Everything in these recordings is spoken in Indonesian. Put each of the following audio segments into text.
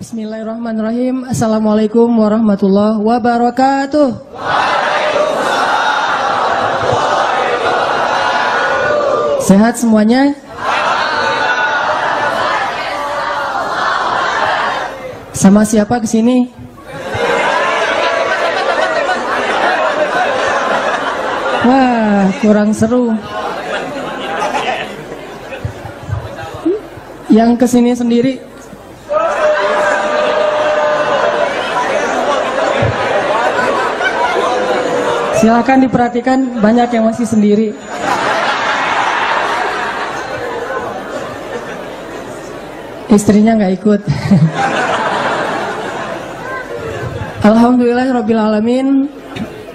Bismillahirrahmanirrahim. Assalamualaikum warahmatullahi wabarakatuh. Sehat semuanya? Sama siapa kesini? Wah, kurang seru. Yang kesini sendiri? Silakan diperhatikan, banyak yang masih sendiri. Istrinya nggak ikut. Alhamdulillahirrabbilalamin.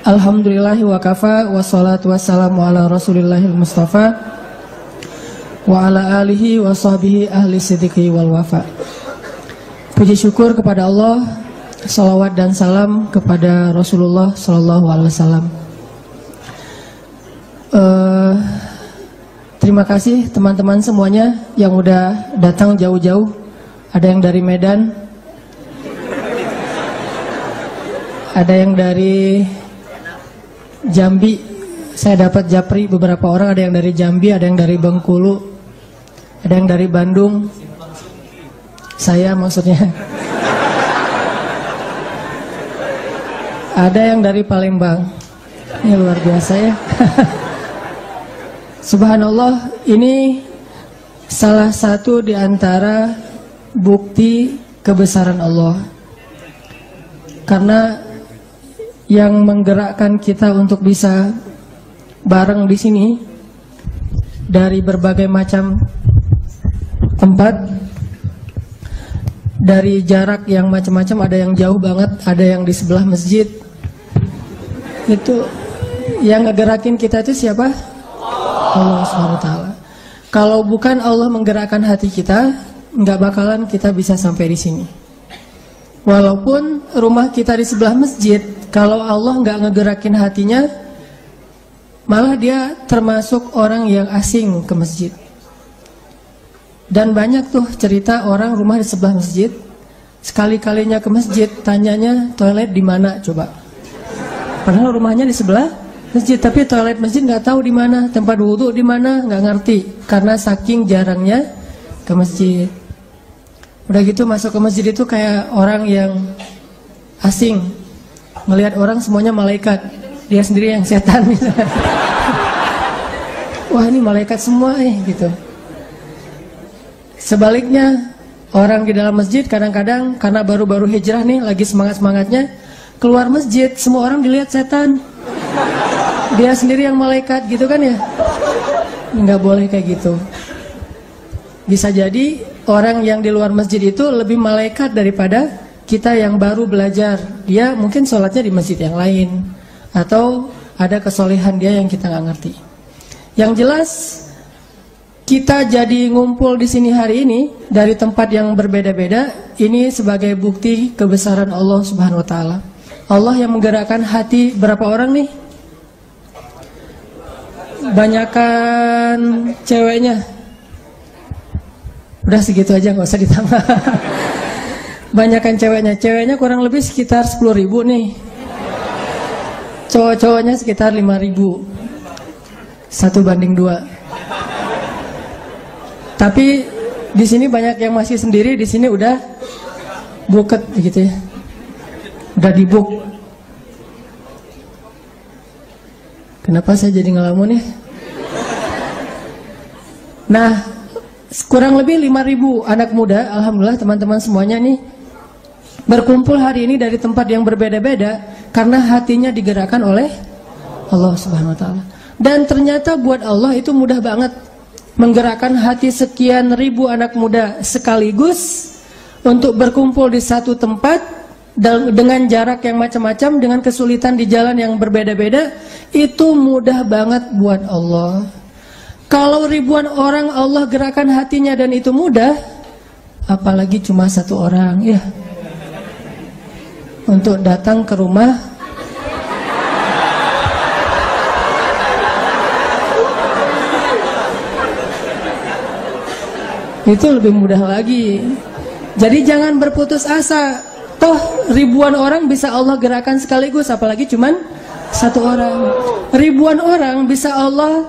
Alhamdulillahi wa kafa. Wassalatu wassalamu ala rasulillahil mustafa wa ala alihi wa sahbihi ahli siddiqi wal wafa. Puji syukur kepada Allah, salawat dan salam kepada Rasulullah sallallahu alaihi wasallam. Terima kasih teman-teman semuanya yang udah datang jauh-jauh. Ada yang dari Medan, ada yang dari Jambi. Saya dapat japri beberapa orang, ada yang dari Jambi, ada yang dari Bengkulu, ada yang dari Bandung. Saya maksudnya. Ada yang dari Palembang. Ini luar biasa ya. Subhanallah, ini salah satu di antara bukti kebesaran Allah. Karena yang menggerakkan kita untuk bisa bareng di sini dari berbagai macam tempat, dari jarak yang macam-macam, ada yang jauh banget, ada yang di sebelah masjid. Itu yang ngegerakin kita itu siapa? Allah SWT. Kalau bukan Allah menggerakkan hati kita, nggak bakalan kita bisa sampai di sini. Walaupun rumah kita di sebelah masjid, kalau Allah nggak ngegerakin hatinya, malah dia termasuk orang yang asing ke masjid. Dan banyak tuh cerita orang rumah di sebelah masjid, sekali-kalinya ke masjid, tanyanya toilet di mana coba. Padahal rumahnya di sebelah masjid, tapi toilet masjid nggak tahu di mana, tempat wudhu di mana nggak ngerti, karena saking jarangnya ke masjid. Udah gitu masuk ke masjid itu kayak orang yang asing, melihat orang semuanya malaikat, dia sendiri yang setan misalnya. Wah, ini malaikat semua gitu. Sebaliknya, orang di dalam masjid kadang-kadang karena baru-baru hijrah nih, lagi semangat-semangatnya, keluar masjid semua orang dilihat setan. Dia sendiri yang malaikat gitu kan ya. Nggak boleh kayak gitu. Bisa jadi orang yang di luar masjid itu lebih malaikat daripada kita yang baru belajar. Dia mungkin sholatnya di masjid yang lain, atau ada kesolehan dia yang kita nggak ngerti. Yang jelas kita jadi ngumpul di sini hari ini dari tempat yang berbeda-beda. Ini sebagai bukti kebesaran Allah Subhanahu Wa Taala. Allah yang menggerakkan hati berapa orang nih? Banyakan ceweknya. Udah segitu aja, nggak usah ditambah. Banyakan ceweknya. Ceweknya kurang lebih sekitar 10.000 nih. Cowok-cowoknya sekitar 5.000. 1:2. Tapi di sini banyak yang masih sendiri. Di sini udah buket gitu ya. Udah dibuk. Kenapa saya jadi ngelamun ya? Nah, kurang lebih 5.000 anak muda, alhamdulillah teman-teman semuanya nih berkumpul hari ini dari tempat yang berbeda-beda karena hatinya digerakkan oleh Allah Subhanahu Wa Taala. Dan ternyata buat Allah itu mudah banget menggerakkan hati sekian ribu anak muda sekaligus untuk berkumpul di satu tempat dengan jarak yang macam-macam, dengan kesulitan di jalan yang berbeda-beda. Itu mudah banget buat Allah. Kalau ribuan orang Allah gerakan hatinya dan itu mudah, apalagi cuma satu orang ya, untuk datang ke rumah itu lebih mudah lagi. Jadi jangan berputus asa. Toh ribuan orang bisa Allah gerakan sekaligus, apalagi cuman satu orang. Ribuan orang bisa Allah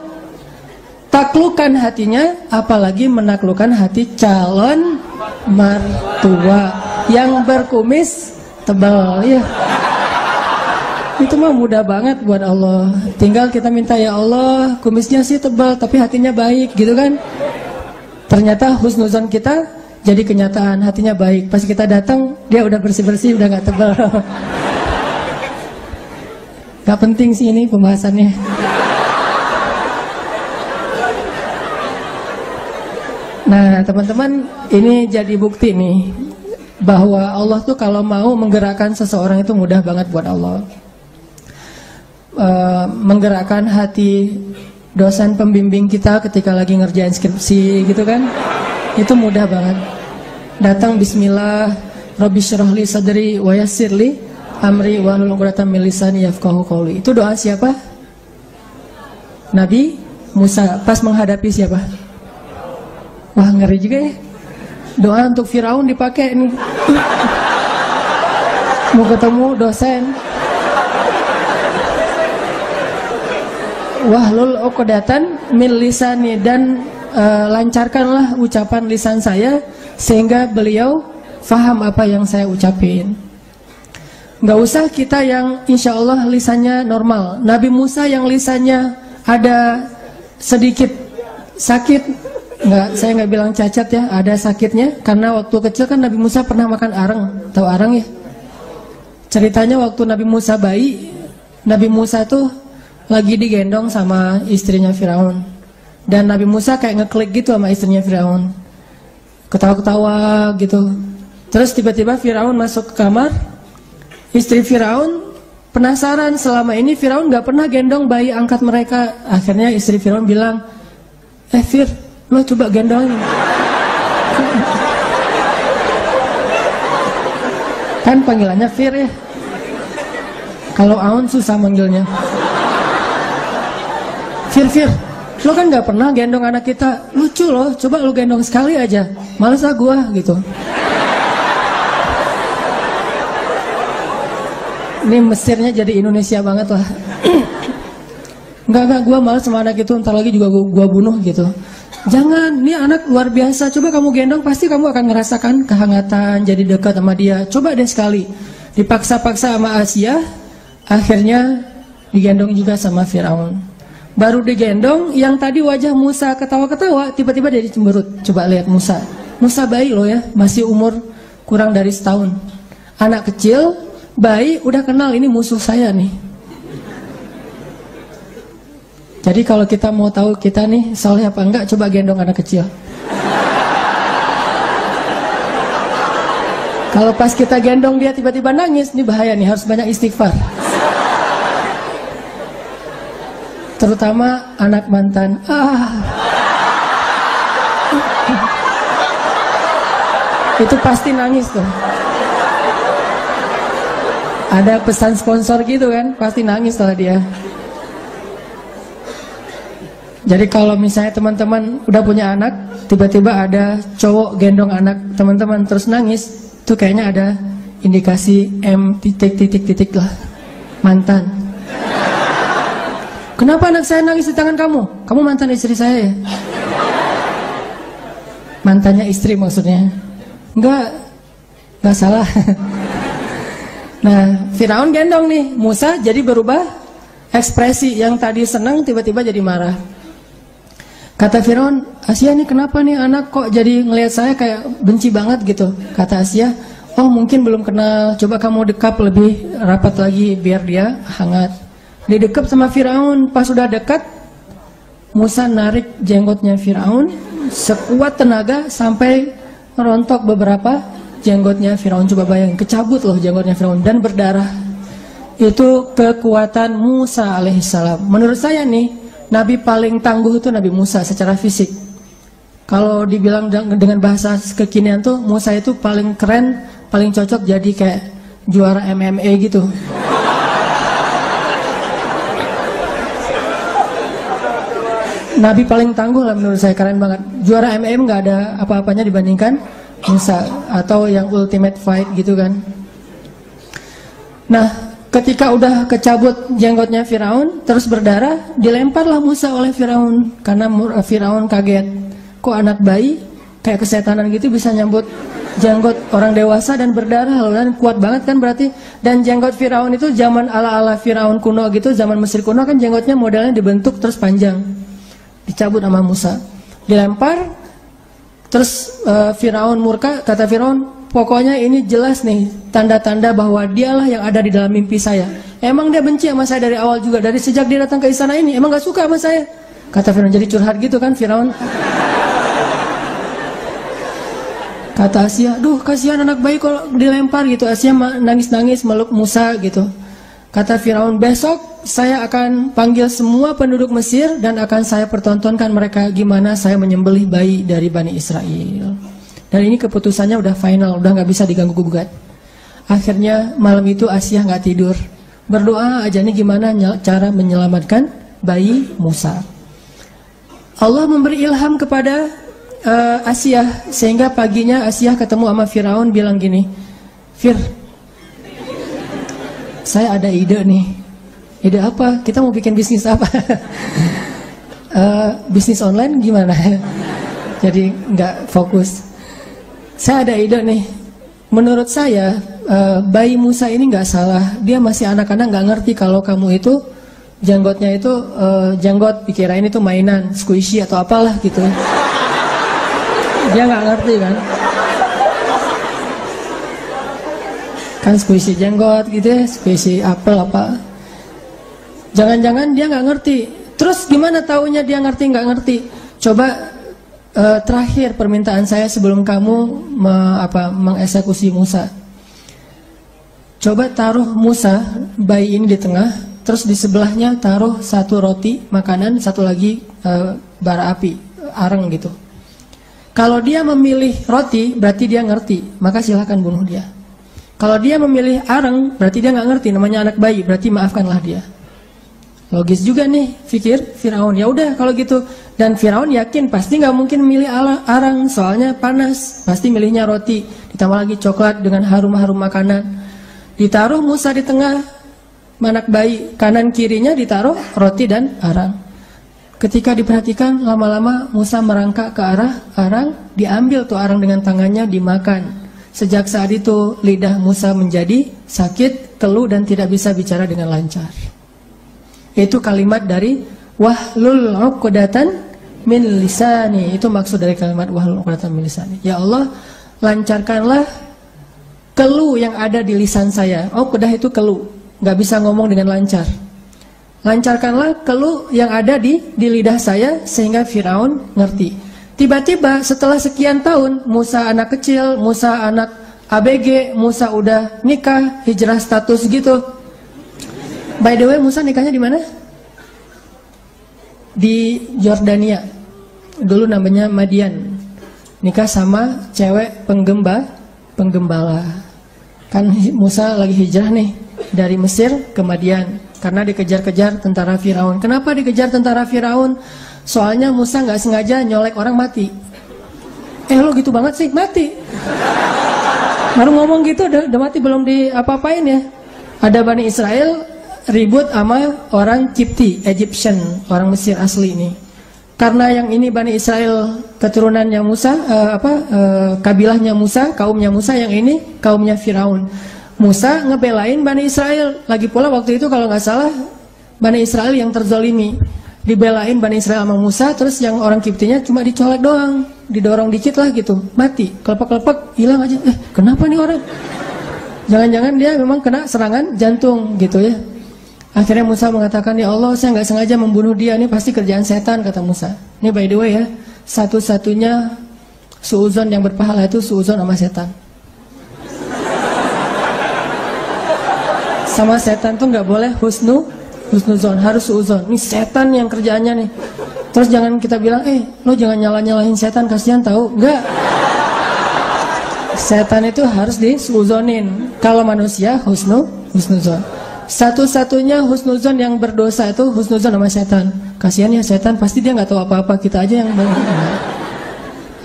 taklukkan hatinya, apalagi menaklukkan hati calon mertua yang berkumis tebal ya. Itu mah mudah banget buat Allah. Tinggal kita minta, ya Allah, kumisnya sih tebal tapi hatinya baik gitu kan. Ternyata husnuzon kita jadi kenyataan, hatinya baik. Pas kita datang dia udah bersih-bersih, udah gak tebal. Gak penting sih ini pembahasannya. Nah teman-teman, ini jadi bukti nih bahwa Allah tuh kalau mau menggerakkan seseorang itu mudah banget buat Allah. Menggerakkan hati dosen pembimbing kita ketika lagi ngerjain skripsi gitu kan, itu mudah banget. Datang bismillah, Rabbi syrahli sadri wa yassirli amri wahlul 'uqdatam min lisani yafqahu qawli. Itu doa siapa? Nabi Musa pas menghadapi siapa? Wah ngeri juga ya. Doa untuk Firaun dipakai nih. Mau ketemu dosen. Wahlul 'uqdatan min lisani, dan lancarkanlah ucapan lisan saya sehingga beliau faham apa yang saya ucapin. Nggak usah kita yang insya Allah lisannya normal. Nabi Musa yang lisannya ada sedikit sakit, saya nggak bilang cacat ya, ada sakitnya karena waktu kecil kan Nabi Musa pernah makan arang. Tahu arang ya? Ceritanya waktu Nabi Musa bayi, Nabi Musa tuh lagi digendong sama istrinya Firaun, dan Nabi Musa kayak ngeklik gitu sama istrinya Firaun, ketawa-ketawa gitu. Terus tiba-tiba Firaun masuk ke kamar. Istri Firaun penasaran, selama ini Firaun gak pernah gendong bayi angkat mereka. Akhirnya istri Firaun bilang, Fir, lo coba gendongin. Kan panggilannya Fir ya. Kalau Aun susah manggilnya. Fir, lo kan gak pernah gendong anak kita, lucu loh, coba lo gendong sekali aja. Males lah gua gitu. Ini Mesirnya jadi Indonesia banget lah. Enggak, gua males sama anak itu, ntar lagi juga gua bunuh gitu. Jangan, ini anak luar biasa, coba kamu gendong, pasti kamu akan merasakan kehangatan, jadi dekat sama dia. Coba deh sekali. Dipaksa-paksa sama Asia, akhirnya digendong juga sama Firaun. Baru digendong, yang tadi wajah Musa ketawa-ketawa, tiba-tiba jadi cemberut. Coba lihat Musa. Musa bayi loh ya, masih umur kurang dari setahun. Anak kecil, bayi, udah kenal ini musuh saya nih. Jadi kalau kita mau tahu kita nih soleh apa enggak, coba gendong anak kecil. Kalau pas kita gendong dia tiba-tiba nangis, ini bahaya nih, harus banyak istighfar. Terutama anak mantan. Itu pasti nangis tuh. Ada pesan sponsor gitu kan, pasti nangis lah dia. Jadi kalau misalnya teman-teman udah punya anak, tiba-tiba ada cowok gendong anak teman-teman terus nangis, itu kayaknya ada indikasi M titik lah, mantan. Kenapa anak saya nangis di tangan kamu? Kamu mantan istri saya ya? Mantannya istri maksudnya. Enggak salah. Nah, Firaun gendong nih Musa, jadi berubah ekspresi, yang tadi senang tiba-tiba jadi marah. Kata Firaun, Asia nih kenapa nih anak kok jadi ngelihat saya kayak benci banget gitu. Kata Asia, oh mungkin belum kenal, coba kamu dekap lebih rapat lagi biar dia hangat. Didekap sama Firaun, pas sudah dekat Musa narik jenggotnya Firaun sekuat tenaga sampai rontok beberapa jenggotnya Firaun. Coba bayangin, kecabut loh jenggotnya Firaun dan berdarah. Itu kekuatan Musa alaihissalam. Menurut saya nih, Nabi paling tangguh itu Nabi Musa secara fisik. Kalau dibilang dengan bahasa kekinian tuh, Musa itu paling keren, paling cocok jadi kayak juara MMA gitu. Nabi paling tangguh lah menurut saya, keren banget. Juara MM nggak ada apa-apanya dibandingkan Musa, atau yang ultimate fight gitu kan. Nah, ketika udah kecabut jenggotnya Firaun terus berdarah, dilemparlah Musa oleh Firaun karena Firaun kaget. Kok anak bayi kayak kesetanan gitu bisa nyambut jenggot orang dewasa dan berdarah loh, dan kuat banget kan berarti. Dan jenggot Firaun itu zaman ala-ala Firaun kuno gitu, zaman Mesir kuno kan jenggotnya modelnya dibentuk terus panjang. Dicabut sama Musa, dilempar. Terus Firaun murka, kata Firaun, pokoknya ini jelas nih tanda-tanda bahwa dialah yang ada di dalam mimpi saya. Emang dia benci sama saya dari awal juga, dari sejak dia datang ke istana ini, emang gak suka sama saya. Kata Firaun, jadi curhat gitu kan Firaun. Kata Asia, duh kasihan anak bayi kalau dilempar gitu. Asia nangis-nangis meluk Musa gitu. Kata Firaun, besok saya akan panggil semua penduduk Mesir dan akan saya pertontonkan mereka gimana saya menyembelih bayi dari Bani Israel. Dan ini keputusannya udah final, udah gak bisa diganggu-gugat. Akhirnya malam itu Asia gak tidur, berdoa aja nih gimana cara menyelamatkan bayi Musa. Allah memberi ilham kepada Asia, sehingga paginya Asia ketemu sama Firaun bilang gini, Fir, saya ada ide nih. Ide apa? Kita mau bikin bisnis apa? Bisnis online gimana? Jadi nggak fokus. Saya ada ide nih. Menurut saya bayi Musa ini nggak salah. Dia masih anak-anak, nggak ngerti kalau kamu itu jenggotnya itu jenggot, dikirain itu mainan, squishy atau apalah gitu. Dia nggak ngerti kan squishy jenggot gitu ya, squishy apel apa. Jangan-jangan dia nggak ngerti. Terus gimana taunya dia ngerti nggak ngerti? Coba terakhir permintaan saya sebelum kamu mengeksekusi Musa. Coba taruh Musa bayi ini di tengah, terus di sebelahnya taruh satu roti makanan, satu lagi bara api, arang gitu. Kalau dia memilih roti, berarti dia ngerti, maka silahkan bunuh dia. Kalau dia memilih arang, berarti dia nggak ngerti, namanya anak bayi, berarti maafkanlah dia. Logis juga nih, pikir Firaun. Ya udah kalau gitu. Dan Firaun yakin pasti nggak mungkin milih arang, soalnya panas. Pasti milihnya roti, ditambah lagi coklat dengan harum-harum makanan. Ditaruh Musa di tengah, anak bayi, kanan kirinya ditaruh roti dan arang. Ketika diperhatikan, lama-lama Musa merangkak ke arah arang, diambil tuh arang dengan tangannya, dimakan. Sejak saat itu lidah Musa menjadi sakit, keluh dan tidak bisa bicara dengan lancar. Itu kalimat dari wahlul 'uqdatan min lisani. Itu maksud dari kalimat wahlul 'uqdatan min lisani. Ya Allah, lancarkanlah keluh yang ada di lisan saya. Uqdah itu keluh, nggak bisa ngomong dengan lancar. Lancarkanlah keluh yang ada di lidah saya sehingga Firaun ngerti. Tiba-tiba setelah sekian tahun, Musa anak kecil, Musa anak ABG, Musa udah nikah, hijrah status gitu. By the way, Musa nikahnya di mana? Di Yordania. Dulu namanya Madian. Nikah sama cewek penggembala. Kan Musa lagi hijrah nih dari Mesir ke Madian karena dikejar-kejar tentara Firaun. Kenapa dikejar tentara Firaun? Soalnya Musa nggak sengaja nyolek orang mati. Lo gitu banget sih, mati. Baru ngomong gitu udah mati, belum diapa-apain ya. Ada Bani Israel ribut sama orang Kipti, Egyptian, orang Mesir asli ini. Karena yang ini Bani Israel keturunannya Musa, kabilahnya Musa, kaumnya Musa, yang ini kaumnya Firaun. Musa ngebelain Bani Israel. Lagi pula waktu itu kalau nggak salah Bani Israel yang terzolimi, dibelain Bani Israel sama Musa. Terus yang orang Kiptinya cuma dicolek doang, didorong dikit lah gitu, mati, kelepek-kelepek, hilang aja. Kenapa nih orang? Jangan-jangan dia memang kena serangan jantung gitu ya. Akhirnya Musa mengatakan, ya Allah, saya nggak sengaja membunuh dia, ini pasti kerjaan setan, kata Musa. Ini by the way ya, satu-satunya suuzon yang berpahala itu suuzon sama setan. Sama setan tuh nggak boleh husnuzon, harus suuzon. Ini setan yang kerjaannya nih. Terus jangan kita bilang, lo jangan nyalahin setan, kasihan tahu. Enggak. Setan itu harus disuuzonin. Kalau manusia husnuzon. Satu-satunya husnuzon yang berdosa itu husnuzon sama setan. Kasihan ya setan, pasti dia nggak tahu apa-apa, kita aja yang banyak.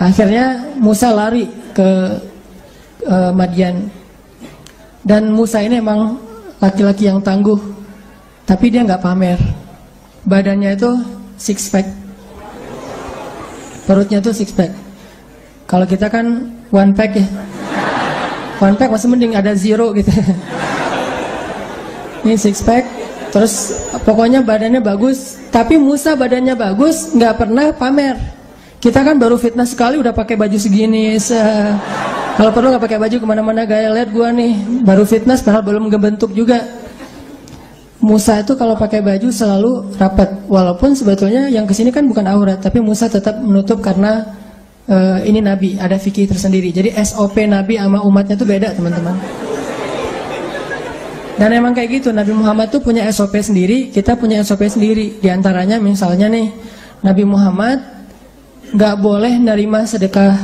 Akhirnya Musa lari ke Madian. Dan Musa ini emang laki-laki yang tangguh, tapi dia nggak pamer. Badannya itu six pack, perutnya tuh six pack. Kalau kita kan one pack ya, one pack masih mending ada zero gitu. Ini six pack, terus pokoknya badannya bagus. Tapi Musa badannya bagus, nggak pernah pamer. Kita kan baru fitnah sekali udah pakai baju segini. Kalau perlu nggak pakai baju kemana-mana gaya, lihat gua nih baru fitness padahal belum ngebentuk juga. Musa itu kalau pakai baju selalu rapat, walaupun sebetulnya yang kesini kan bukan aurat, tapi Musa tetap menutup karena ini Nabi, ada fikih tersendiri. Jadi SOP Nabi sama umatnya tuh beda teman-teman. Dan emang kayak gitu, Nabi Muhammad tuh punya SOP sendiri, kita punya SOP sendiri. Di antaranya misalnya nih, Nabi Muhammad nggak boleh nerima sedekah.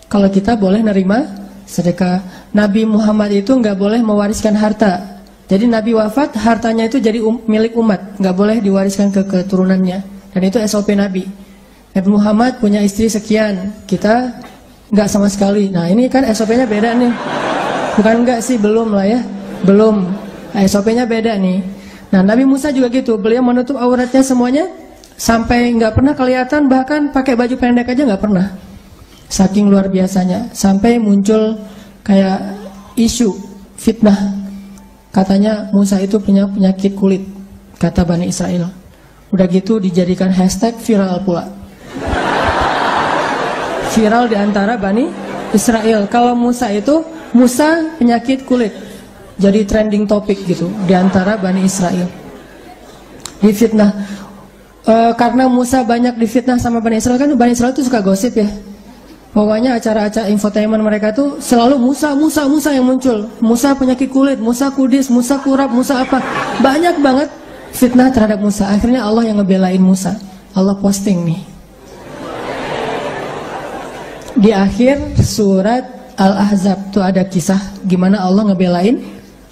Kalau kita boleh nerima sedekah. Nabi Muhammad itu nggak boleh mewariskan harta. Jadi Nabi wafat, hartanya itu jadi milik umat, nggak boleh diwariskan ke keturunannya. Dan itu SOP Nabi. Nabi Muhammad punya istri sekian, kita nggak sama sekali. Nah ini kan SOP-nya beda nih. Bukan nggak sih, belum lah ya, belum. SOP-nya beda nih. Nah Nabi Musa juga gitu, beliau menutup auratnya semuanya sampai nggak pernah kelihatan, bahkan pakai baju pendek aja nggak pernah. Saking luar biasanya, sampai muncul kayak isu fitnah. Katanya Musa itu punya penyakit kulit, kata Bani Israel. Udah gitu dijadikan hashtag viral pula. Viral di antara Bani Israel. Kalau Musa itu, Musa penyakit kulit, jadi trending topik gitu di antara Bani Israel. Difitnah. Karena Musa banyak difitnah sama Bani Israel, kan Bani Israel itu suka gosip ya. Pokoknya acara-acara infotainment mereka tuh selalu Musa yang muncul. Musa penyakit kulit, Musa kudis, Musa kurap, Musa apa. Banyak banget fitnah terhadap Musa. Akhirnya Allah yang ngebelain Musa. Allah posting nih. Di akhir surat Al-Ahzab tuh ada kisah gimana Allah ngebelain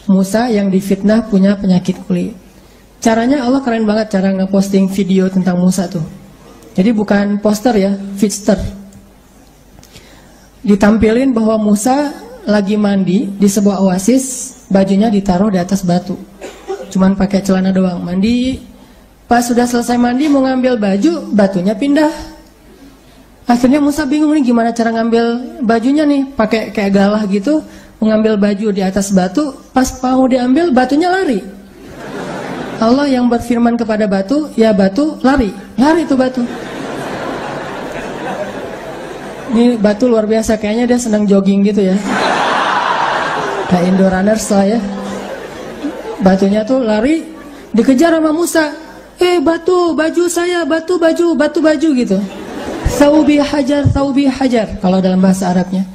Musa yang difitnah punya penyakit kulit. Caranya Allah keren banget, cara ngeposting video tentang Musa tuh. Jadi bukan poster ya, fitster. Ditampilin bahwa Musa lagi mandi di sebuah oasis, bajunya ditaruh di atas batu, cuman pakai celana doang, mandi. Pas sudah selesai mandi mau ngambil baju, batunya pindah. Akhirnya Musa bingung nih gimana cara ngambil bajunya nih, pakai kayak galah gitu, mengambil baju di atas batu. Pas mau diambil, batunya lari. Allah yang berfirman kepada batu, ya batu lari tuh batu. Ini batu luar biasa, kayaknya dia senang jogging gitu ya, kayak Indo Runners lah ya. Batunya tuh lari, dikejar sama Musa. Batu, baju saya, batu baju gitu. Thawbi hajar kalau dalam bahasa Arabnya.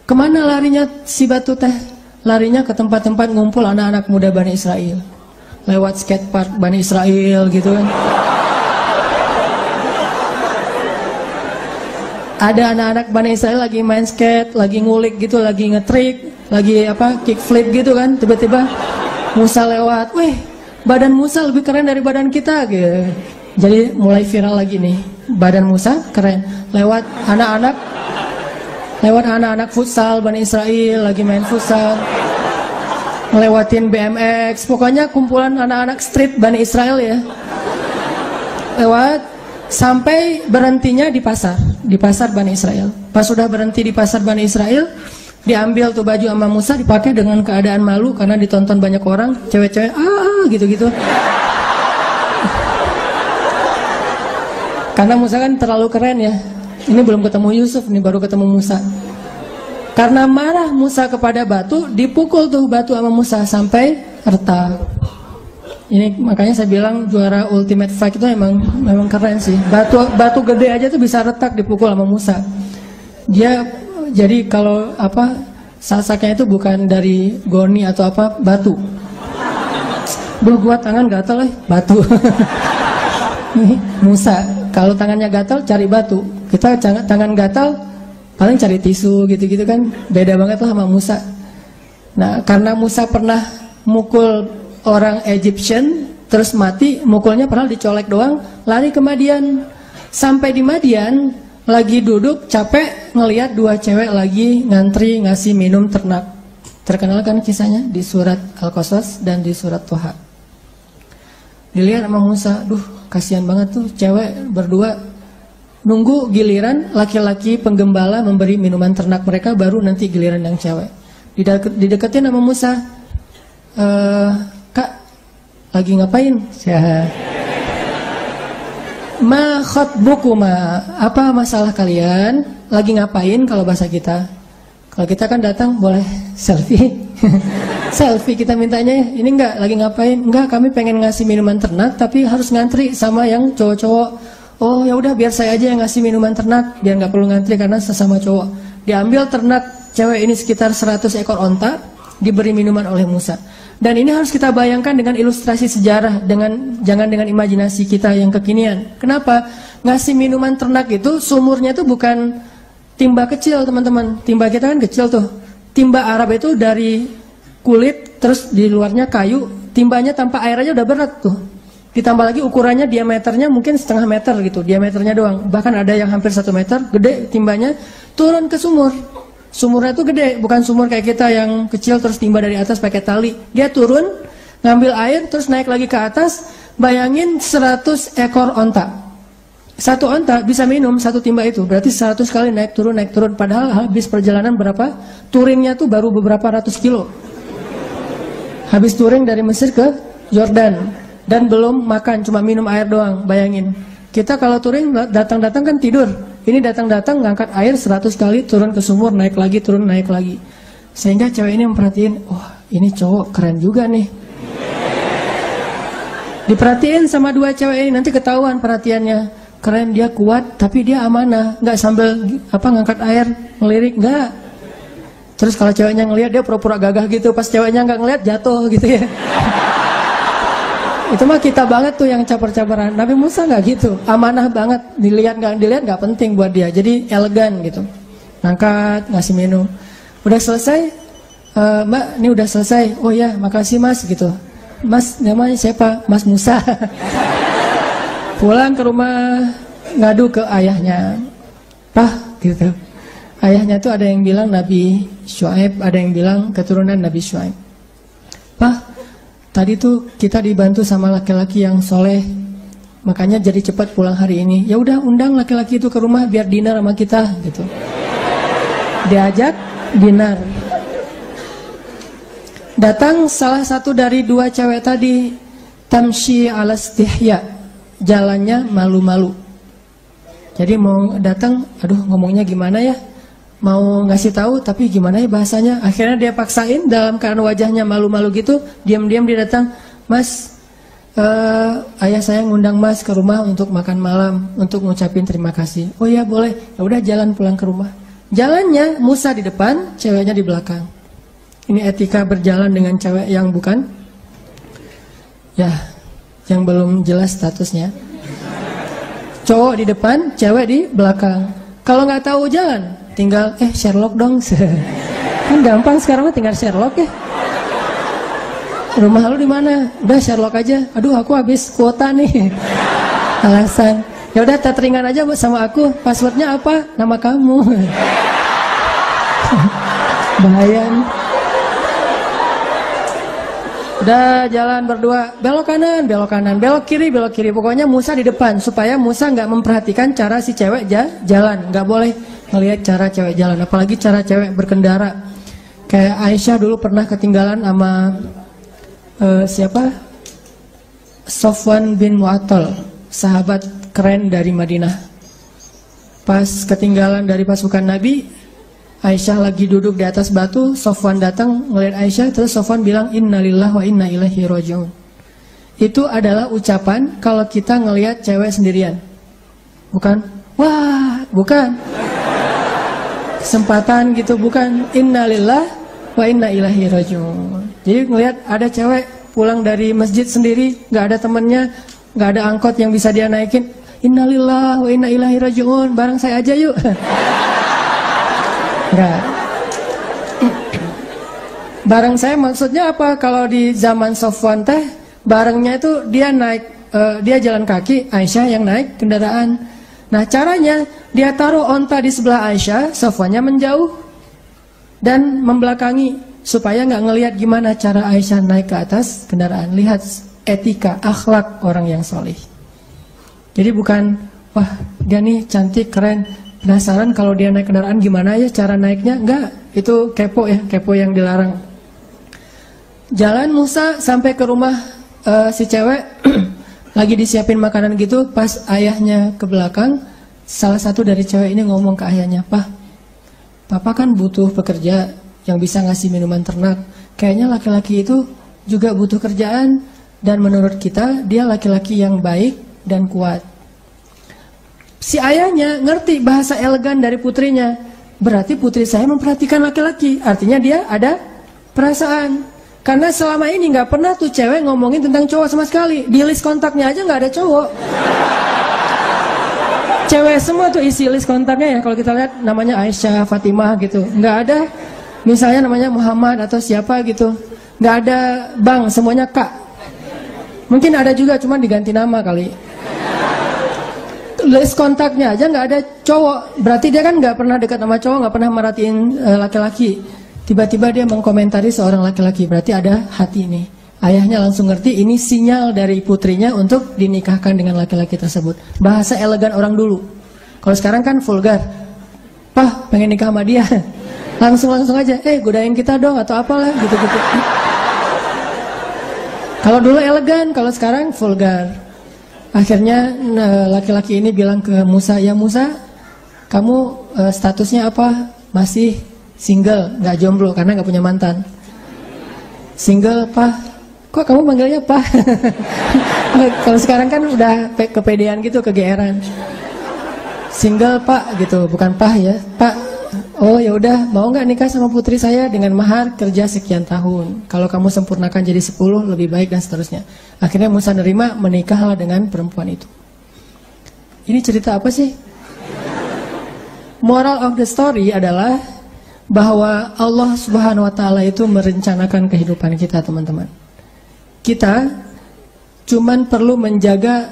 Kemana larinya si batu teh? Larinya ke tempat-tempat ngumpul anak-anak muda Bani Israel. Lewat skatepark Bani Israel gitu kan. Ada anak-anak Bani Israel lagi main skate, lagi ngulik gitu, lagi ngetrik, lagi kickflip gitu kan. Tiba-tiba Musa lewat, weh badan Musa lebih keren dari badan kita gitu. Jadi mulai viral lagi nih, badan Musa keren. Lewat anak-anak futsal Bani Israel lagi main futsal, ngelewatin BMX, pokoknya kumpulan anak-anak street Bani Israel ya. Lewat sampai berhentinya di pasar Bani Israel. Pas sudah berhenti di pasar Bani Israel, diambil tuh baju sama Musa, dipakai dengan keadaan malu karena ditonton banyak orang, cewek-cewek gitu-gitu. Karena Musa kan terlalu keren ya. Ini belum ketemu Yusuf, ini baru ketemu Musa. Karena marah Musa kepada batu, dipukul tuh batu sama Musa sampai retak. Ini makanya saya bilang juara Ultimate Fight itu memang keren sih. Batu gede aja tuh bisa retak dipukul sama Musa. Dia jadi kalau sasaknya itu bukan dari goni atau batu. Gua tangan gatal batu. Musa kalau tangannya gatal cari batu. Kita tangan gatal paling cari tisu gitu-gitu kan. Beda banget lah sama Musa. Nah, karena Musa pernah mukul orang Egyptian terus mati, mukulnya padahal dicolek doang, lari ke Madian. Sampai di Madian lagi duduk capek, ngelihat dua cewek lagi ngantri ngasih minum ternak. Terkenal kan kisahnya di surat Al-Qasas dan di surat Thaha. Dilihat sama Musa, duh kasihan banget tuh cewek berdua nunggu giliran laki-laki penggembala memberi minuman ternak mereka, baru nanti giliran yang cewek. Dideketin sama Musa, Kak lagi ngapain? Ma khatbukuma, apa masalah kalian? Lagi ngapain kalau bahasa kita? Kalau kita kan datang boleh selfie. Selfie kita mintanya, ini enggak lagi ngapain? Enggak, kami pengen ngasih minuman ternak tapi harus ngantri sama yang cowok-cowok. Oh ya udah biar saya aja yang ngasih minuman ternak, biar nggak perlu ngantri karena sesama cowok. Diambil ternak cewek ini sekitar 100 ekor onta, diberi minuman oleh Musa. Dan ini harus kita bayangkan dengan ilustrasi sejarah, jangan dengan imajinasi kita yang kekinian. Kenapa? Ngasih minuman ternak itu sumurnya itu bukan timba kecil, teman-teman. Timba kita kan kecil tuh. Timba Arab itu dari kulit, terus di luarnya kayu. Timbanya tanpa air aja udah berat tuh. Ditambah lagi ukurannya, diameternya mungkin setengah meter gitu, diameternya doang. Bahkan ada yang hampir 1 meter, gede timbanya, turun ke sumur. Sumurnya itu gede, bukan sumur kayak kita yang kecil terus timba dari atas pakai tali. Dia turun, ngambil air, terus naik lagi ke atas. Bayangin 100 ekor onta. Satu onta bisa minum satu timba itu, berarti 100 kali naik turun. Padahal habis perjalanan berapa? Touringnya tuh baru beberapa ratus kilo. Habis touring dari Mesir ke Yordan. Dan belum makan, cuma minum air doang, bayangin. Kita kalau touring datang-datang kan tidur. Ini datang-datang ngangkat air 100 kali, turun ke sumur, naik lagi, turun, naik lagi. Sehingga cewek ini memperhatiin, oh ini cowok keren juga nih. Diperhatiin sama dua cewek ini, nanti ketahuan perhatiannya. Keren, dia kuat, tapi dia amanah. Nggak sambil ngangkat air, ngelirik, nggak. Terus kalau ceweknya ngelihat, dia pura-pura gagah gitu. Pas ceweknya nggak ngelihat, jatuh gitu ya. Itu mah kita banget tuh yang caper-caperan. Nabi Musa nggak gitu, amanah banget. Dilihat nggak penting buat dia. Jadi elegan gitu. Ngangkat, ngasih minum. Udah selesai, Mbak, ini udah selesai. Oh ya, makasih Mas gitu. Mas namanya siapa? Mas Musa. Pulang ke rumah, ngadu ke ayahnya. Pah gitu. Ayahnya tuh ada yang bilang Nabi Syuaib, ada yang bilang keturunan Nabi Syuaib. Pah, tadi tuh kita dibantu sama laki-laki yang soleh, makanya jadi cepat pulang hari ini. Ya udah undang laki-laki itu ke rumah biar dinner sama kita gitu. Diajak dinner. Datang salah satu dari dua cewek tadi, tamshi ala istihya, jalannya malu-malu. Jadi mau datang, aduh ngomongnya gimana ya? Mau ngasih tahu tapi gimana ya bahasanya. Akhirnya dia paksain dalam keadaan wajahnya malu-malu gitu. Diam-diam dia datang, Mas, ayah saya ngundang Mas ke rumah untuk makan malam, untuk ngucapin terima kasih. Oh ya boleh. Ya udah jalan pulang ke rumah. Jalannya Musa di depan, ceweknya di belakang. Ini etika berjalan dengan cewek yang bukan, ya, yang belum jelas statusnya. Cowok di depan, cewek di belakang. Kalau nggak tahu jalan, tinggal Sherlock dong. Kan gampang sekarang mah tinggal Sherlock ya. Rumah lu di mana? Udah Sherlock aja. Aduh aku habis kuota nih. Alasan. Ya udah tetheringan aja sama aku. Passwordnya apa? Nama kamu. Bahaya nih. Udah jalan berdua, belok kanan, belok kiri. Pokoknya Musa di depan supaya Musa nggak memperhatikan cara si cewek jalan. Nggak boleh ngelihat cara cewek jalan, apalagi cara cewek berkendara. Kayak Aisyah dulu pernah ketinggalan sama siapa? Sofwan bin Mu'attal, sahabat keren dari Madinah. Pas ketinggalan dari pasukan Nabi, Aisyah lagi duduk di atas batu, Sofwan datang ngelihat Aisyah, terus Sofwan bilang innalillahi wa inna ilaihi raji'un. Itu adalah ucapan kalau kita ngelihat cewek sendirian. Bukan, wah, bukan. Kesempatan gitu, bukan. Innalillahi wa inna ilaihi raji'un. Jadi ngelihat ada cewek pulang dari masjid sendiri, nggak ada temennya, nggak ada angkot yang bisa dia naikin. Innalillahi wa inna ilaihi raji'un, bareng saya aja yuk. Enggak. Bareng saya maksudnya apa? Kalau di zaman Sofwan barengnya itu dia naik, dia jalan kaki, Aisyah yang naik kendaraan. Nah caranya, dia taruh onta di sebelah Aisyah, Safwannya menjauh dan membelakangi, supaya nggak ngelihat gimana cara Aisyah naik ke atas kendaraan. Lihat etika, akhlak orang yang soleh. Jadi bukan, wah dia nih cantik, keren, penasaran kalau dia naik kendaraan gimana ya cara naiknya. Enggak, itu kepo ya, kepo yang dilarang. Jalan Musa sampai ke rumah si cewek, lagi disiapin makanan gitu. Pas ayahnya ke belakang, salah satu dari cewek ini ngomong ke ayahnya, Papa kan butuh pekerja yang bisa ngasih minuman ternak. Kayaknya laki-laki itu juga butuh kerjaan, dan menurut kita dia laki-laki yang baik dan kuat. Si ayahnya ngerti bahasa elegan dari putrinya. Berarti putri saya memperhatikan laki-laki, artinya dia ada perasaan. Karena selama ini nggak pernah tuh cewek ngomongin tentang cowok sama sekali. Di list kontaknya aja nggak ada cowok. Cewek semua tuh isi list kontaknya ya. Kalau kita lihat namanya Aisyah, Fatimah gitu, nggak ada. Misalnya namanya Muhammad atau siapa gitu, nggak ada Bang, semuanya Kak. Mungkin ada juga, cuma diganti nama kali. List kontaknya aja nggak ada cowok. Berarti dia kan nggak pernah dekat sama cowok, nggak pernah merhatiin laki-laki. Tiba-tiba dia mengkomentari seorang laki-laki, berarti ada hati nih. Ayahnya langsung ngerti ini sinyal dari putrinya untuk dinikahkan dengan laki-laki tersebut. Bahasa elegan orang dulu. Kalau sekarang kan vulgar. Pah, pengen nikah sama dia. Langsung aja, godain kita dong atau apalah gitu-gitu. Kalau dulu elegan, kalau sekarang vulgar. Akhirnya laki-laki ini bilang ke Musa, ya Musa, kamu statusnya apa? Masih single, nggak jomblo karena nggak punya mantan. Single, Pak. Kok kamu manggilnya Pak? Kalau sekarang kan udah kepedean gitu, kegeeran. Single Pak gitu, bukan Pak ya, Pak. Oh ya udah, mau nggak nikah sama putri saya dengan mahar kerja sekian tahun. Kalau kamu sempurnakan jadi 10 lebih baik dan seterusnya. Akhirnya Musa nerima, menikahlah dengan perempuan itu. Ini cerita apa sih? Moral of the story adalah bahwa Allah Subhanahu wa taala itu merencanakan kehidupan kita, teman-teman. Kita cuman perlu menjaga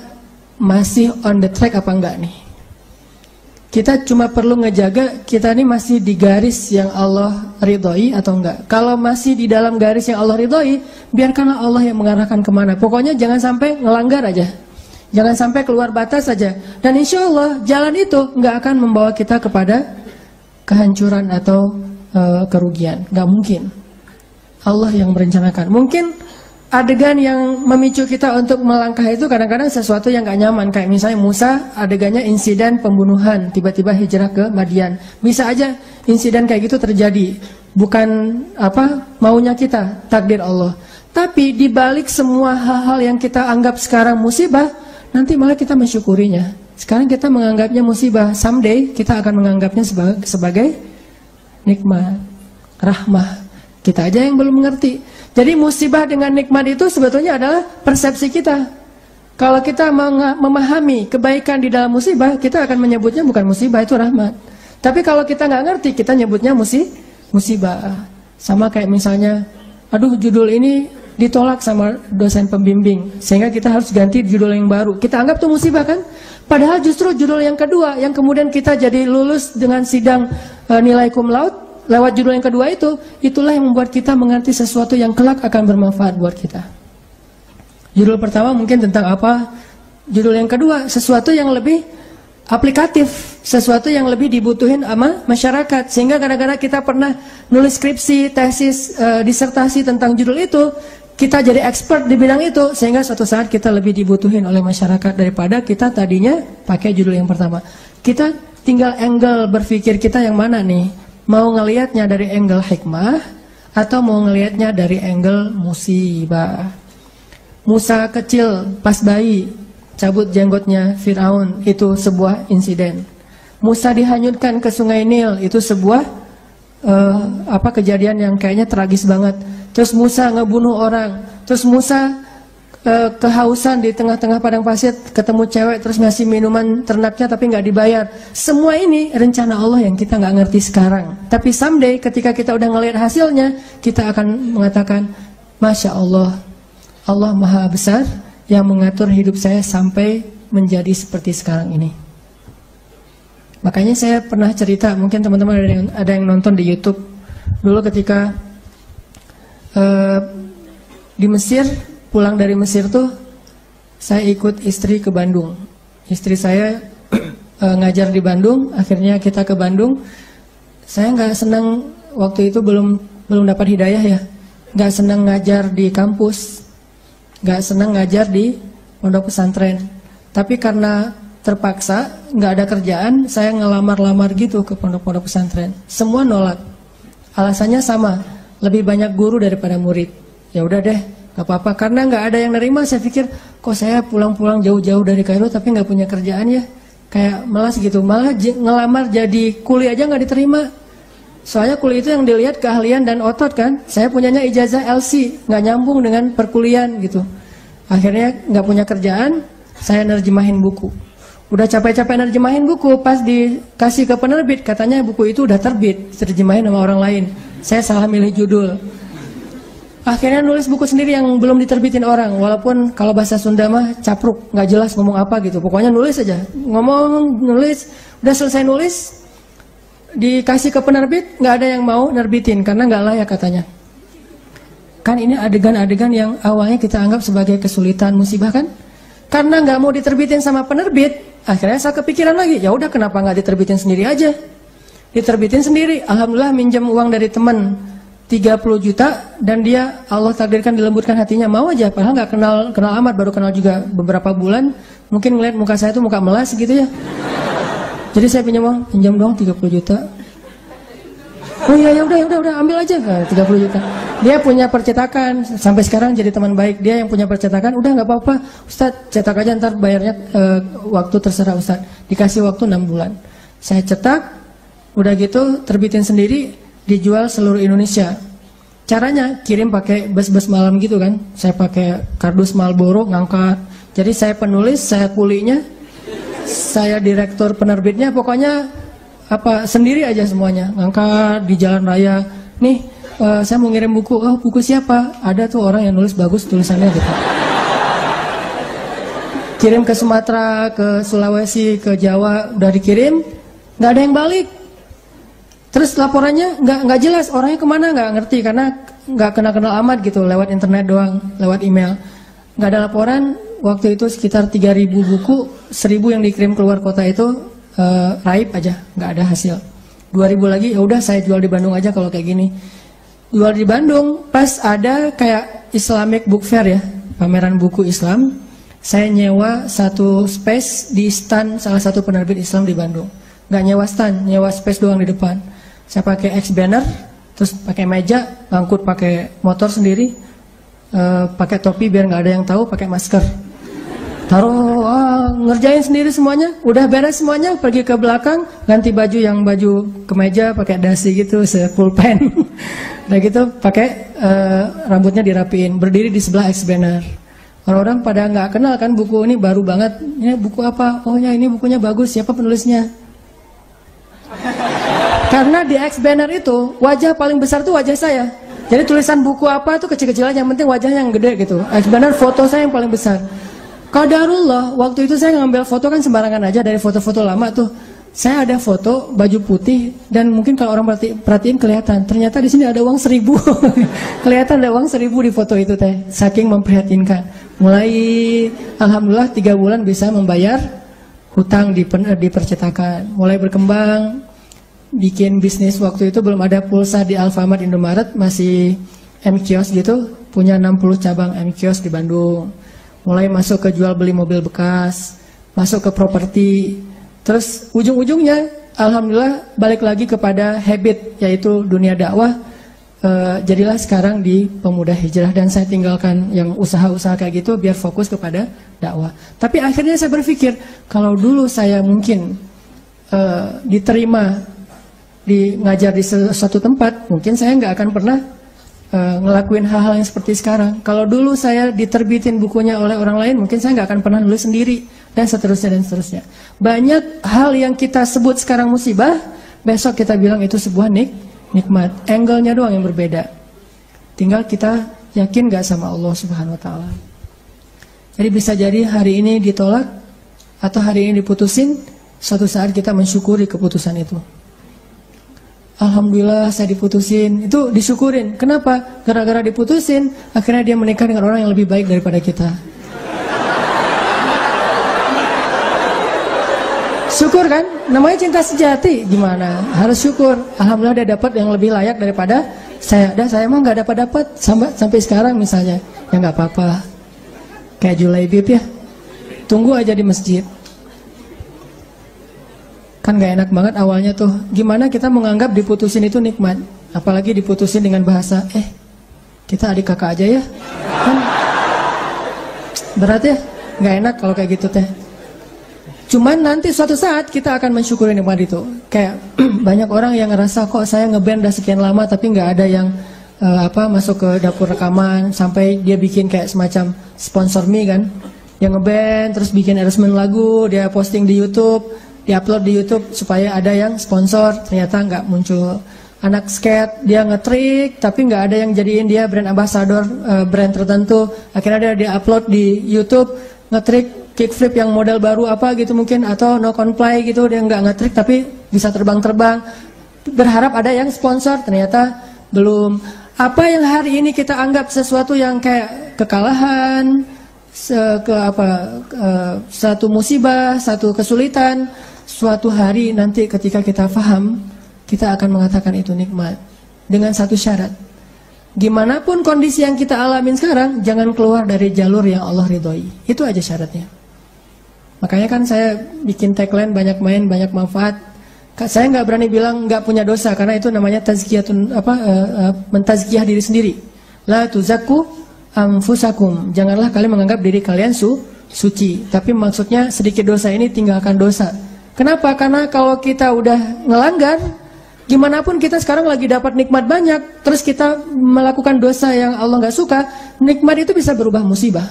masih on the track apa enggak nih. Kita cuma perlu ngejaga kita ini masih di garis yang Allah ridhoi atau enggak. Kalau masih di dalam garis yang Allah ridhoi, biarkanlah Allah yang mengarahkan kemana. Pokoknya jangan sampai ngelanggar aja. Jangan sampai keluar batas saja. Dan insya Allah jalan itu nggak akan membawa kita kepada kehancuran atau kerugian. Nggak mungkin. Allah yang merencanakan. Mungkin adegan yang memicu kita untuk melangkah itu kadang-kadang sesuatu yang gak nyaman. Kayak misalnya Musa, adegannya insiden pembunuhan, tiba-tiba hijrah ke Madian. Bisa aja insiden kayak gitu terjadi. Bukan maunya kita, takdir Allah. Tapi dibalik semua hal-hal yang kita anggap sekarang musibah, nanti malah kita mensyukurinya. Sekarang kita menganggapnya musibah, someday kita akan menganggapnya sebagai nikmat, rahmah. Kita aja yang belum mengerti. Jadi musibah dengan nikmat itu sebetulnya adalah persepsi kita. Kalau kita memahami kebaikan di dalam musibah, kita akan menyebutnya bukan musibah, itu rahmat. Tapi kalau kita nggak ngerti, kita nyebutnya musibah. Sama kayak misalnya, aduh judul ini ditolak sama dosen pembimbing, sehingga kita harus ganti judul yang baru. Kita anggap itu musibah kan? Padahal justru judul yang kedua, yang kemudian kita jadi lulus dengan sidang nilai cum laude, lewat judul yang kedua itu, itulah yang membuat kita mengerti sesuatu yang kelak akan bermanfaat buat kita. Judul pertama mungkin tentang apa, judul yang kedua sesuatu yang lebih aplikatif, sesuatu yang lebih dibutuhin sama masyarakat. Sehingga kadang-kadang kita pernah nulis skripsi, tesis, disertasi tentang judul itu, kita jadi expert di bidang itu, sehingga suatu saat kita lebih dibutuhin oleh masyarakat daripada kita tadinya pakai judul yang pertama. Kita tinggal angle berpikir kita yang mana nih? Mau ngelihatnya dari angle hikmah atau mau ngelihatnya dari angle musibah. Musa kecil pas bayi cabut jenggotnya Firaun, itu sebuah insiden. Musa dihanyutkan ke Sungai Nil, itu sebuah kejadian yang kayaknya tragis banget. Terus Musa ngebunuh orang. Terus Musa kehausan di tengah-tengah padang pasir, ketemu cewek terus ngasih minuman ternaknya tapi nggak dibayar. Semua ini rencana Allah yang kita nggak ngerti sekarang. Tapi someday ketika kita udah ngelihat hasilnya, kita akan mengatakan, Masya Allah, Allah Maha Besar yang mengatur hidup saya sampai menjadi seperti sekarang ini. Makanya saya pernah cerita, mungkin teman-teman ada yang nonton di YouTube. Dulu ketika di Mesir, pulang dari Mesir tuh, saya ikut istri ke Bandung. Istri saya ngajar di Bandung, akhirnya kita ke Bandung. Saya nggak senang waktu itu belum dapat hidayah ya, nggak senang ngajar di kampus, nggak senang ngajar di pondok pesantren. Tapi karena terpaksa nggak ada kerjaan, saya ngelamar-lamar gitu ke pondok-pondok pesantren. Semua nolak. Alasannya sama, lebih banyak guru daripada murid. Ya udah deh, nggak apa-apa. Karena nggak ada yang nerima, saya pikir kok saya pulang-pulang jauh-jauh dari Kairo tapi nggak punya kerjaan ya. Kayak malas gitu, malah ngelamar jadi kuli aja nggak diterima. Soalnya kuli itu yang dilihat keahlian dan otot kan. Saya punyanya ijazah LC, nggak nyambung dengan perkuliahan gitu. Akhirnya nggak punya kerjaan, saya nerjemahin buku. Udah capek-capek nerjemahin buku, pas dikasih ke penerbit, katanya buku itu udah terbit, terjemahin sama orang lain. Saya salah milih judul. Akhirnya nulis buku sendiri yang belum diterbitin orang, walaupun kalau bahasa Sunda mah capruk, nggak jelas ngomong apa gitu. Pokoknya nulis aja, nulis, udah selesai nulis, dikasih ke penerbit, nggak ada yang mau nerbitin karena nggak layak katanya. Kan ini adegan-adegan yang awalnya kita anggap sebagai kesulitan, musibah kan? Karena nggak mau diterbitin sama penerbit, akhirnya saya kepikiran lagi, ya udah kenapa nggak diterbitin sendiri aja? Diterbitin sendiri, alhamdulillah minjem uang dari teman 30 juta dan dia Allah takdirkan dilembutkan hatinya, mau aja, padahal nggak kenal amat, baru kenal juga beberapa bulan, mungkin ngeliat muka saya tuh muka melas gitu ya. Jadi saya pinjam uang, pinjam dong 30 juta. Oh iya ya udah ambil aja 30 juta. Dia punya percetakan sampai sekarang jadi teman baik. Dia yang punya percetakan, udah nggak apa-apa, Ustadz cetak aja ntar bayarnya waktu terserah Ustadz. Dikasih waktu 6 bulan. Saya cetak, udah gitu terbitin sendiri, dijual seluruh Indonesia. Caranya kirim pakai bus-bus malam gitu kan. Saya pakai kardus Marlboro ngangkat. Jadi saya penulis, saya kulinya, saya direktur penerbitnya, pokoknya apa sendiri aja semuanya, ngangkat di jalan raya. Nih, saya mau ngirim buku. Oh, buku siapa? Ada tuh orang yang nulis bagus tulisannya gitu. Kirim ke Sumatera, ke Sulawesi, ke Jawa, udah dikirim, nggak ada yang balik. Terus laporannya nggak jelas, orangnya kemana nggak ngerti karena nggak kenal amat gitu, lewat internet doang, lewat email. Nggak ada laporan. Waktu itu sekitar 3.000 buku, 1.000 yang dikirim keluar kota itu raib aja, nggak ada hasil. 2.000 lagi, ya udah saya jual di Bandung aja kalau kayak gini. Jual di Bandung, pas ada kayak Islamic Book Fair ya, pameran buku Islam. Saya nyewa satu space di stand salah satu penerbit Islam di Bandung. Nggak nyewa stand, nyewa space doang di depan. Saya pakai X banner, terus pakai meja, ngangkut pakai motor sendiri, pakai topi biar nggak ada yang tahu, pakai masker. Taruh, ngerjain sendiri semuanya, udah beres semuanya, pergi ke belakang, ganti baju yang baju kemeja, pakai dasi gitu, sepulpen, udah gitu, pakai rambutnya dirapiin, berdiri di sebelah X banner. Orang-orang pada nggak kenal kan buku ini baru banget, ini buku apa? Oh ya ini bukunya bagus, siapa penulisnya? Karena di X banner itu wajah paling besar tuh wajah saya. Jadi tulisan buku apa tuh kecil-kecil aja, yang penting wajahnya yang gede gitu. X banner foto saya yang paling besar. Qadarullah, waktu itu saya ngambil foto kan sembarangan aja dari foto-foto lama tuh. Saya ada foto baju putih dan mungkin kalau orang perhatiin kelihatan. Ternyata di sini ada uang 1.000. Kelihatan ada uang 1.000 di foto itu teh. Saking memprihatinkan. Mulai alhamdulillah 3 bulan bisa membayar hutang di percetakan. Mulai berkembang, bikin bisnis. Waktu itu belum ada pulsa di Alfamart, Indomaret, masih M-Kios gitu. Punya 60 cabang M-Kios di Bandung. Mulai masuk ke jual beli mobil bekas, masuk ke properti, terus ujung-ujungnya alhamdulillah balik lagi kepada habit, yaitu dunia dakwah. Jadilah sekarang di Pemuda Hijrah, dan saya tinggalkan yang usaha-usaha kayak gitu biar fokus kepada dakwah. Tapi akhirnya saya berpikir, kalau dulu saya mungkin diterima ngajar di suatu tempat, mungkin saya nggak akan pernah ngelakuin hal-hal yang seperti sekarang. Kalau dulu saya diterbitin bukunya oleh orang lain, mungkin saya nggak akan pernah nulis sendiri, dan seterusnya dan seterusnya. Banyak hal yang kita sebut sekarang musibah, besok kita bilang itu sebuah nikmat. Angle-nya doang yang berbeda. Tinggal kita yakin nggak sama Allah Subhanahu Wa Taala. Jadi bisa jadi hari ini ditolak atau hari ini diputusin, Suatu saat kita mensyukuri keputusan itu. Alhamdulillah saya diputusin, itu disyukurin. Kenapa? Gara-gara diputusin, akhirnya dia menikah dengan orang yang lebih baik daripada kita. Syukur kan? Namanya cinta sejati. Gimana? Harus syukur. Alhamdulillah dia dapat yang lebih layak daripada saya. Dan saya mah nggak dapat sampai sekarang misalnya. Ya nggak apa-apa. Kayak Julaibib ya. Tunggu aja di masjid. Kan gak enak banget awalnya tuh. Gimana kita menganggap diputusin itu nikmat. Apalagi diputusin dengan bahasa kita adik kakak aja ya. Kan berat ya. Gak enak kalau kayak gitu teh. Cuman nanti suatu saat kita akan mensyukuri nikmat itu. Kayak banyak orang yang ngerasa kok saya ngeband udah sekian lama tapi gak ada yang masuk ke dapur rekaman. Sampai dia bikin kayak semacam sponsor me kan. Yang ngeband terus bikin arrangement lagu. Dia posting di YouTube, diupload di YouTube supaya ada yang sponsor, ternyata nggak muncul. Anak skate, dia ngetrik, tapi nggak ada yang jadiin dia brand ambassador brand tertentu. Akhirnya dia upload di YouTube, ngetrik kickflip yang model baru apa gitu mungkin, atau no comply gitu, dia nggak ngetrik tapi bisa terbang-terbang. Berharap ada yang sponsor, ternyata belum. Apa yang hari ini kita anggap sesuatu yang kayak kekalahan, satu musibah, satu kesulitan, suatu hari nanti ketika kita paham, kita akan mengatakan itu nikmat. Dengan satu syarat, gimana pun kondisi yang kita alamin sekarang, jangan keluar dari jalur yang Allah ridhoi. Itu aja syaratnya. Makanya kan saya bikin tagline banyak main, banyak manfaat. Saya nggak berani bilang nggak punya dosa, karena itu namanya tazkiyatun, mentazkiyah diri sendiri. La tuzakku anfusakum, janganlah kalian menganggap diri kalian suci. Tapi maksudnya sedikit dosa ini tinggalkan dosa. Kenapa? Karena kalau kita udah ngelanggar, gimana pun kita sekarang lagi dapat nikmat banyak, terus kita melakukan dosa yang Allah nggak suka, nikmat itu bisa berubah musibah.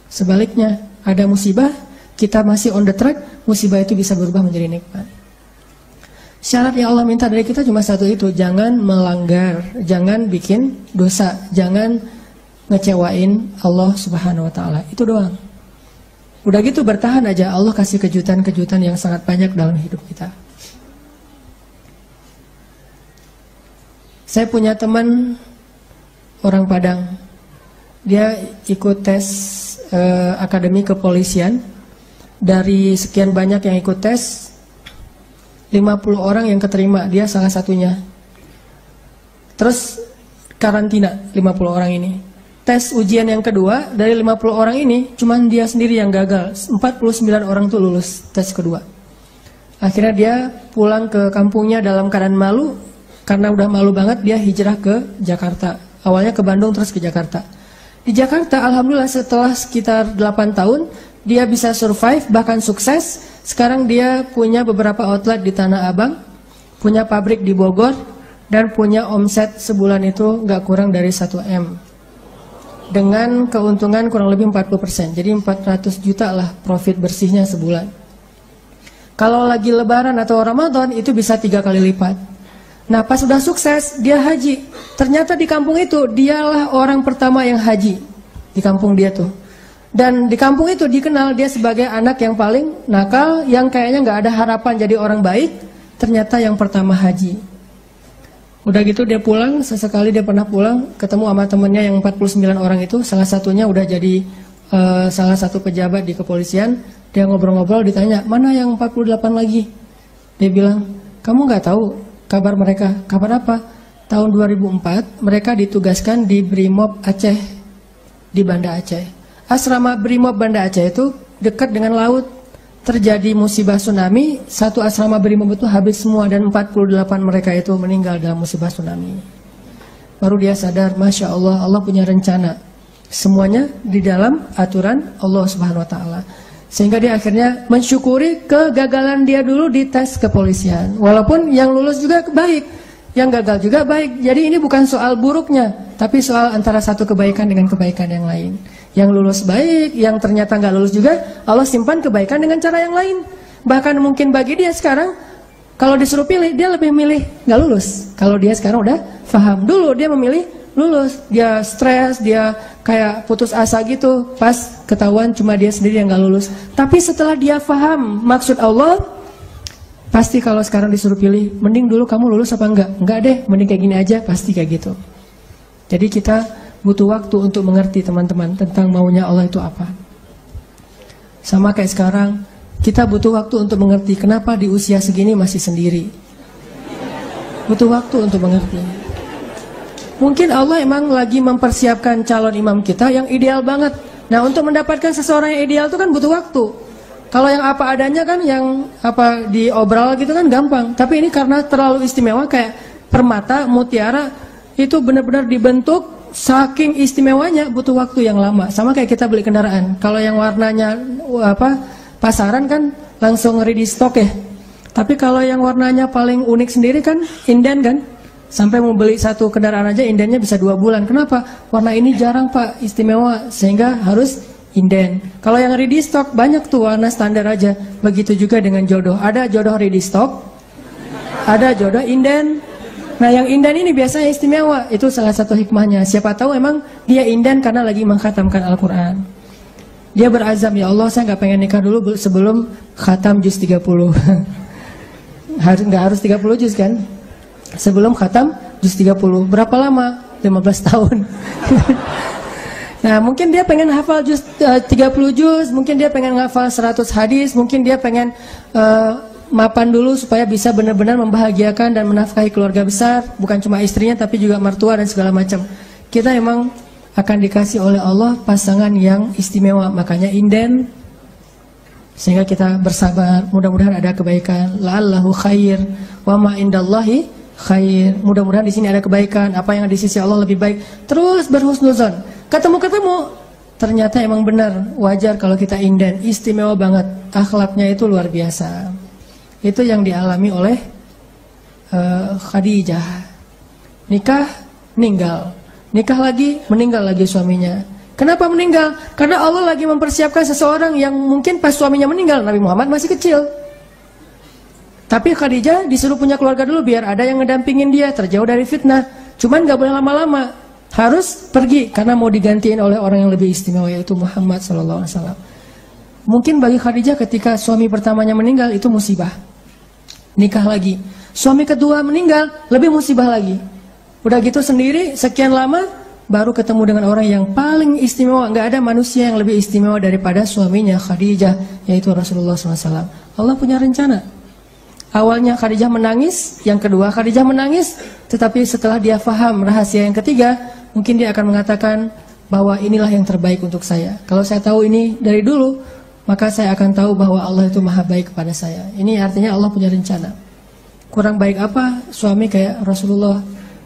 Sebaliknya, ada musibah, kita masih on the track, musibah itu bisa berubah menjadi nikmat. Syarat yang Allah minta dari kita cuma satu itu, jangan melanggar, jangan bikin dosa, jangan ngecewain Allah Subhanahu wa Ta'ala. Itu doang. Udah gitu bertahan aja, Allah kasih kejutan-kejutan yang sangat banyak dalam hidup kita. Saya punya teman orang Padang. Dia ikut tes akademi kepolisian. Dari sekian banyak yang ikut tes, 50 orang yang keterima, dia salah satunya. Terus karantina 50 orang ini. Tes ujian yang kedua, dari 50 orang ini, cuman dia sendiri yang gagal. 49 orang tuh lulus tes kedua. Akhirnya dia pulang ke kampungnya dalam keadaan malu. Karena udah malu banget, dia hijrah ke Jakarta. Awalnya ke Bandung, terus ke Jakarta. Di Jakarta, alhamdulillah setelah sekitar 8 tahun, dia bisa survive, bahkan sukses. Sekarang dia punya beberapa outlet di Tanah Abang, punya pabrik di Bogor, dan punya omset sebulan itu nggak kurang dari 1 M. Dengan keuntungan kurang lebih 40%, jadi 400 juta lah profit bersihnya sebulan. Kalau lagi lebaran atau Ramadan itu bisa 3 kali lipat. Nah pas sudah sukses dia haji, ternyata di kampung itu dialah orang pertama yang haji di kampung dia tuh. Dan di kampung itu dikenal dia sebagai anak yang paling nakal, yang kayaknya nggak ada harapan jadi orang baik, ternyata yang pertama haji. Udah gitu dia pulang, sesekali dia pernah pulang, ketemu sama temennya yang 49 orang itu, salah satunya udah jadi salah satu pejabat di kepolisian. Dia ngobrol-ngobrol, ditanya, mana yang 48 lagi? Dia bilang, kamu nggak tahu kabar mereka? Kabar apa? Tahun 2004 mereka ditugaskan di Brimob Aceh, di Banda Aceh. Asrama Brimob Banda Aceh itu dekat dengan laut. Terjadi musibah tsunami, satu asrama Brimob itu habis semua, dan 48 mereka itu meninggal dalam musibah tsunami. Baru dia sadar, Masya Allah, Allah punya rencana. Semuanya di dalam aturan Allah Subhanahu wa Ta'ala. Sehingga dia akhirnya mensyukuri kegagalan dia dulu di tes kepolisian. Walaupun yang lulus juga baik, yang gagal juga baik. Jadi ini bukan soal buruknya, tapi soal antara satu kebaikan dengan kebaikan yang lain. Yang lulus baik, yang ternyata nggak lulus juga, Allah simpan kebaikan dengan cara yang lain. Bahkan mungkin bagi dia sekarang, kalau disuruh pilih, dia lebih milih nggak lulus. Kalau dia sekarang udah paham, dulu dia memilih lulus, dia stres, dia kayak putus asa gitu, pas ketahuan cuma dia sendiri yang nggak lulus. Tapi setelah dia paham maksud Allah, Pasti kalau sekarang disuruh pilih, mending dulu kamu lulus apa enggak? Enggak deh, mending kayak gini aja, pasti kayak gitu. Jadi kita butuh waktu untuk mengerti teman-teman tentang maunya Allah itu apa. Sama kayak sekarang, kita butuh waktu untuk mengerti kenapa di usia segini masih sendiri. Butuh waktu untuk mengerti. Mungkin Allah emang lagi mempersiapkan calon imam kita yang ideal banget. Nah, untuk mendapatkan seseorang yang ideal itu kan butuh waktu. Kalau yang apa adanya kan, yang apa diobral gitu kan gampang. Tapi ini karena terlalu istimewa, kayak permata, mutiara, itu benar-benar dibentuk saking istimewanya, butuh waktu yang lama. Sama kayak kita beli kendaraan. Kalau yang warnanya pasaran kan langsung ready stock ya. Tapi kalau yang warnanya paling unik sendiri kan inden kan. Sampai mau beli satu kendaraan aja indennya bisa 2 bulan. Kenapa? Warna ini jarang Pak, istimewa, sehingga harus inden. Kalau yang ready stock banyak tuh warna standar aja. Begitu juga dengan jodoh. Ada jodoh ready stock, ada jodoh inden. Nah, yang inden ini biasanya istimewa. Itu salah satu hikmahnya. Siapa tahu emang dia inden karena lagi mengkhatamkan Al-Quran. Dia berazam, ya Allah saya nggak pengen nikah dulu sebelum khatam juz 30. Nggak harus 30 juz kan? Sebelum khatam juz 30. Berapa lama? 15 tahun. Nah, mungkin dia pengen hafal juz 30 juz, mungkin dia pengen hafal 100 hadis, mungkin dia pengen mapan dulu supaya bisa benar-benar membahagiakan dan menafkahi keluarga besar, bukan cuma istrinya tapi juga mertua dan segala macam. Kita emang akan dikasih oleh Allah pasangan yang istimewa, makanya inden, sehingga kita bersabar. Mudah-mudahan ada kebaikan. La'allahu khair wa ma indallahi khair. Mudah-mudahan di sini ada kebaikan. Apa yang di sisi Allah lebih baik. Terus berhusnuzon. Ketemu-ketemu, ternyata emang benar. Wajar kalau kita inden. Istimewa banget. Akhlaknya itu luar biasa. Itu yang dialami oleh Khadijah. Nikah, meninggal. Nikah lagi, meninggal lagi suaminya. Kenapa meninggal? Karena Allah lagi mempersiapkan seseorang yang mungkin pas suaminya meninggal, Nabi Muhammad masih kecil. Tapi Khadijah disuruh punya keluarga dulu biar ada yang ngedampingin dia, terjauh dari fitnah. Cuman gak boleh lama-lama, harus pergi karena mau digantiin oleh orang yang lebih istimewa, yaitu Muhammad SAW. Mungkin bagi Khadijah ketika suami pertamanya meninggal itu musibah. Nikah lagi, suami kedua meninggal, lebih musibah lagi. Udah gitu sendiri, sekian lama, baru ketemu dengan orang yang paling istimewa. Gak ada manusia yang lebih istimewa daripada suaminya Khadijah, yaitu Rasulullah SAW. Allah punya rencana. Awalnya Khadijah menangis, yang kedua Khadijah menangis, tetapi setelah dia faham rahasia yang ketiga, mungkin dia akan mengatakan bahwa inilah yang terbaik untuk saya. Kalau saya tahu ini dari dulu, maka saya akan tahu bahwa Allah itu maha baik kepada saya. Ini artinya Allah punya rencana. Kurang baik apa suami kayak Rasulullah?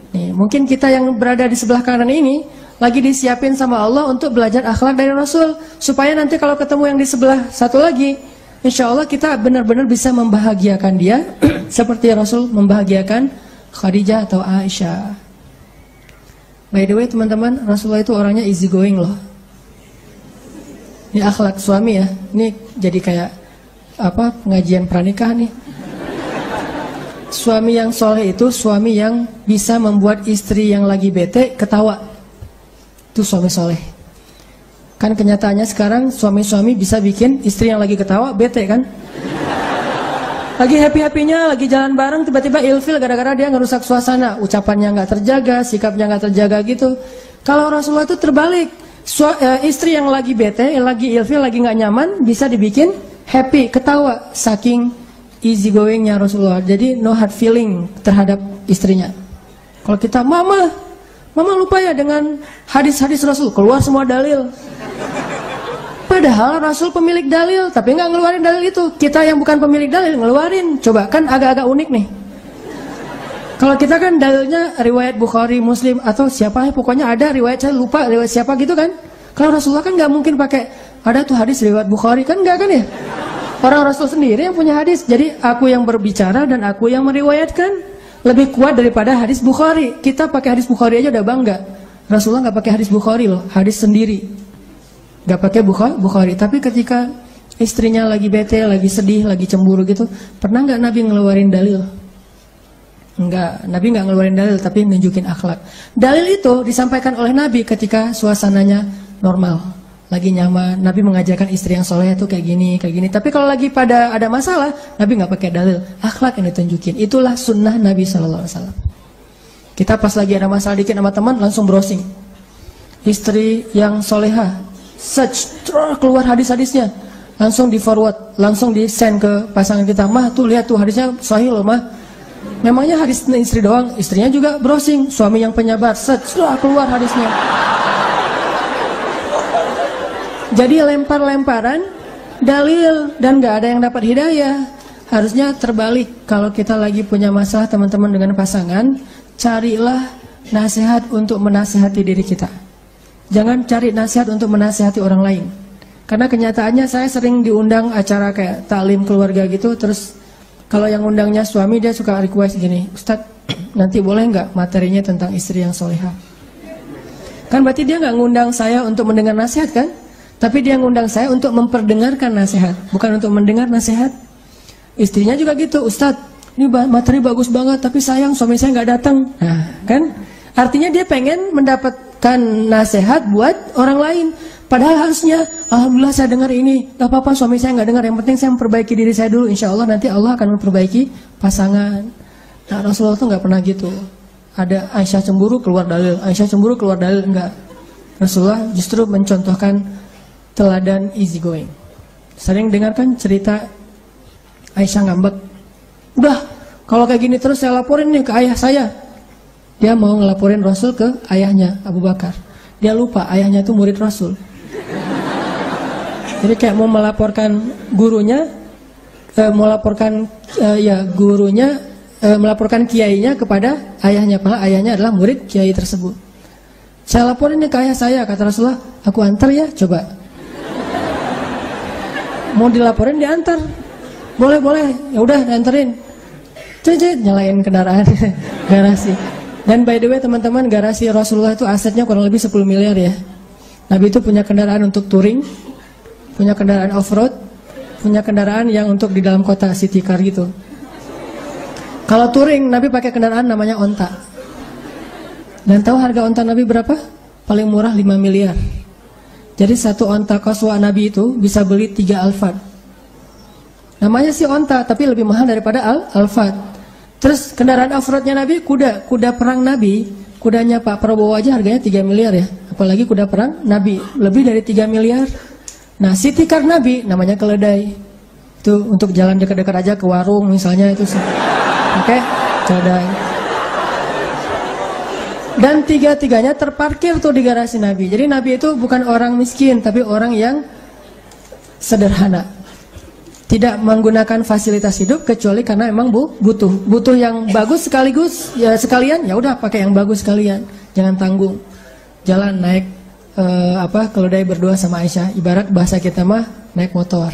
Nih, mungkin kita yang berada di sebelah kanan ini lagi disiapin sama Allah untuk belajar akhlak dari Rasul, supaya nanti kalau ketemu yang di sebelah satu lagi, insya Allah kita benar-benar bisa membahagiakan dia seperti Rasul membahagiakan Khadijah atau Aisyah. By the way teman-teman, Rasulullah itu orangnya easy going loh. Ini akhlak suami ya. Ini jadi kayak apa, pengajian pranikah nih. Suami yang soleh itu suami yang bisa membuat istri yang lagi bete ketawa. Itu suami soleh. Kan kenyataannya sekarang suami-suami bisa bikin istri yang lagi ketawa bete kan. Lagi happy-happynya, lagi jalan bareng, tiba-tiba ilfil gara-gara dia ngerusak suasana. Ucapannya nggak terjaga, sikapnya nggak terjaga gitu. Kalau Rasulullah itu terbalik. Istri yang lagi bete, lagi ilfil, lagi nggak nyaman, bisa dibikin happy, ketawa. Saking easy goingnya Rasulullah. Jadi no hard feeling terhadap istrinya. Kalau kita, mama lupa ya dengan hadis-hadis Rasul, keluar semua dalil. Padahal Rasul pemilik dalil, tapi nggak ngeluarin dalil itu. Kita yang bukan pemilik dalil ngeluarin. Coba, kan agak-agak unik nih. Kalau kita kan dalilnya riwayat Bukhari, Muslim, atau siapa ya, pokoknya ada riwayat, saya lupa riwayat siapa gitu kan. Kalau Rasulullah kan nggak mungkin pakai ada tuh hadis riwayat Bukhari, kan nggak kan ya. Orang Rasul sendiri yang punya hadis. Jadi aku yang berbicara dan aku yang meriwayatkan lebih kuat daripada hadis Bukhari. Kita pakai hadis Bukhari aja udah bangga. Rasulullah nggak pakai hadis Bukhari loh, hadis sendiri. Nggak pakai Bukhari. Tapi ketika istrinya lagi bete, lagi sedih, lagi cemburu gitu, pernah nggak Nabi ngeluarin dalil? Enggak, Nabi nggak ngeluarin dalil, tapi nunjukin akhlak. Dalil itu disampaikan oleh Nabi ketika suasananya normal. lagi nyaman, Nabi mengajarkan istri yang soleh itu kayak gini, kayak gini. Tapi kalau lagi pada ada masalah, Nabi nggak pakai dalil, akhlak yang ditunjukin. Itulah sunnah Nabi SAW. Kita pas lagi ada masalah dikit sama teman, langsung browsing. Istri yang soleha, search, keluar hadis-hadisnya, langsung di forward, langsung di send ke pasangan kita. Mah tuh lihat tuh hadisnya sahih loh mah. Memangnya hadis istri doang, istrinya juga browsing. Suami yang penyabar, search, keluar hadisnya. Jadi lempar-lemparan dalil dan nggak ada yang dapat hidayah. Harusnya terbalik. Kalau kita lagi punya masalah teman-teman dengan pasangan, carilah nasihat untuk menasihati diri kita. Jangan cari nasihat untuk menasihati orang lain. Karena kenyataannya saya sering diundang acara kayak taklim keluarga gitu. Terus kalau yang undangnya suami, dia suka request gini, Ustadz nanti boleh nggak materinya tentang istri yang solehah? Kan berarti dia nggak ngundang saya untuk mendengar nasihat kan? Tapi dia ngundang saya untuk memperdengarkan nasihat, bukan untuk mendengar nasihat. Istrinya juga gitu, Ustadz, ini materi bagus banget, tapi sayang suami saya nggak datang. Nah, kan? Artinya dia pengen mendapatkan nasihat buat orang lain. Padahal harusnya, alhamdulillah saya dengar ini, gak apa-apa suami saya nggak dengar. Yang penting saya memperbaiki diri saya dulu. Insya Allah nanti Allah akan memperbaiki pasangan. Nah, Rasulullah tuh nggak pernah gitu. Ada Aisyah cemburu keluar dalil, Aisyah cemburu keluar dalil, enggak. Rasulullah justru mencontohkan teladan easy going. Sering dengarkan cerita Aisyah ngambek. Udah, kalau kayak gini terus saya laporin nih ke ayah saya. Dia mau ngelaporin Rasul ke ayahnya, Abu Bakar. Dia lupa ayahnya itu murid Rasul. Jadi kayak mau melaporkan gurunya, melaporkan kiainya kepada ayahnya. Padahal ayahnya adalah murid kiai tersebut. Saya laporin nih ke ayah saya, kata Rasulullah, aku antar ya, coba. Mau dilaporin diantar, boleh, ya udah dianterin. Cecet nyalain kendaraan garasi. Dan by the way teman-teman, garasi Rasulullah itu asetnya kurang lebih 10 miliar ya. Nabi itu punya kendaraan untuk touring, punya kendaraan off-road, punya kendaraan yang untuk di dalam kota, city car gitu. Kalau touring, Nabi pakai kendaraan namanya onta. Dan tahu harga onta Nabi berapa? Paling murah 5 miliar. Jadi satu onta Qaswa Nabi itu bisa beli 3 Alphard. Namanya sih onta, tapi lebih mahal daripada Alphard. Terus kendaraan off-roadnya Nabi, kuda perang Nabi. Kudanya Pak Prabowo aja harganya 3 miliar ya. Apalagi kuda perang Nabi, lebih dari 3 miliar. Nah, city car Nabi namanya keledai. Itu untuk jalan dekat-dekat aja ke warung misalnya itu sih. Oke, keledai. Dan tiga-tiganya terparkir tuh di garasi Nabi. Jadi Nabi itu bukan orang miskin, tapi orang yang sederhana. Tidak menggunakan fasilitas hidup kecuali karena emang butuh yang bagus sekaligus ya sekalian, ya udah pakai yang bagus sekalian. Jangan tanggung. Jalan naik keledai berdua sama Aisyah. Ibarat bahasa kita mah naik motor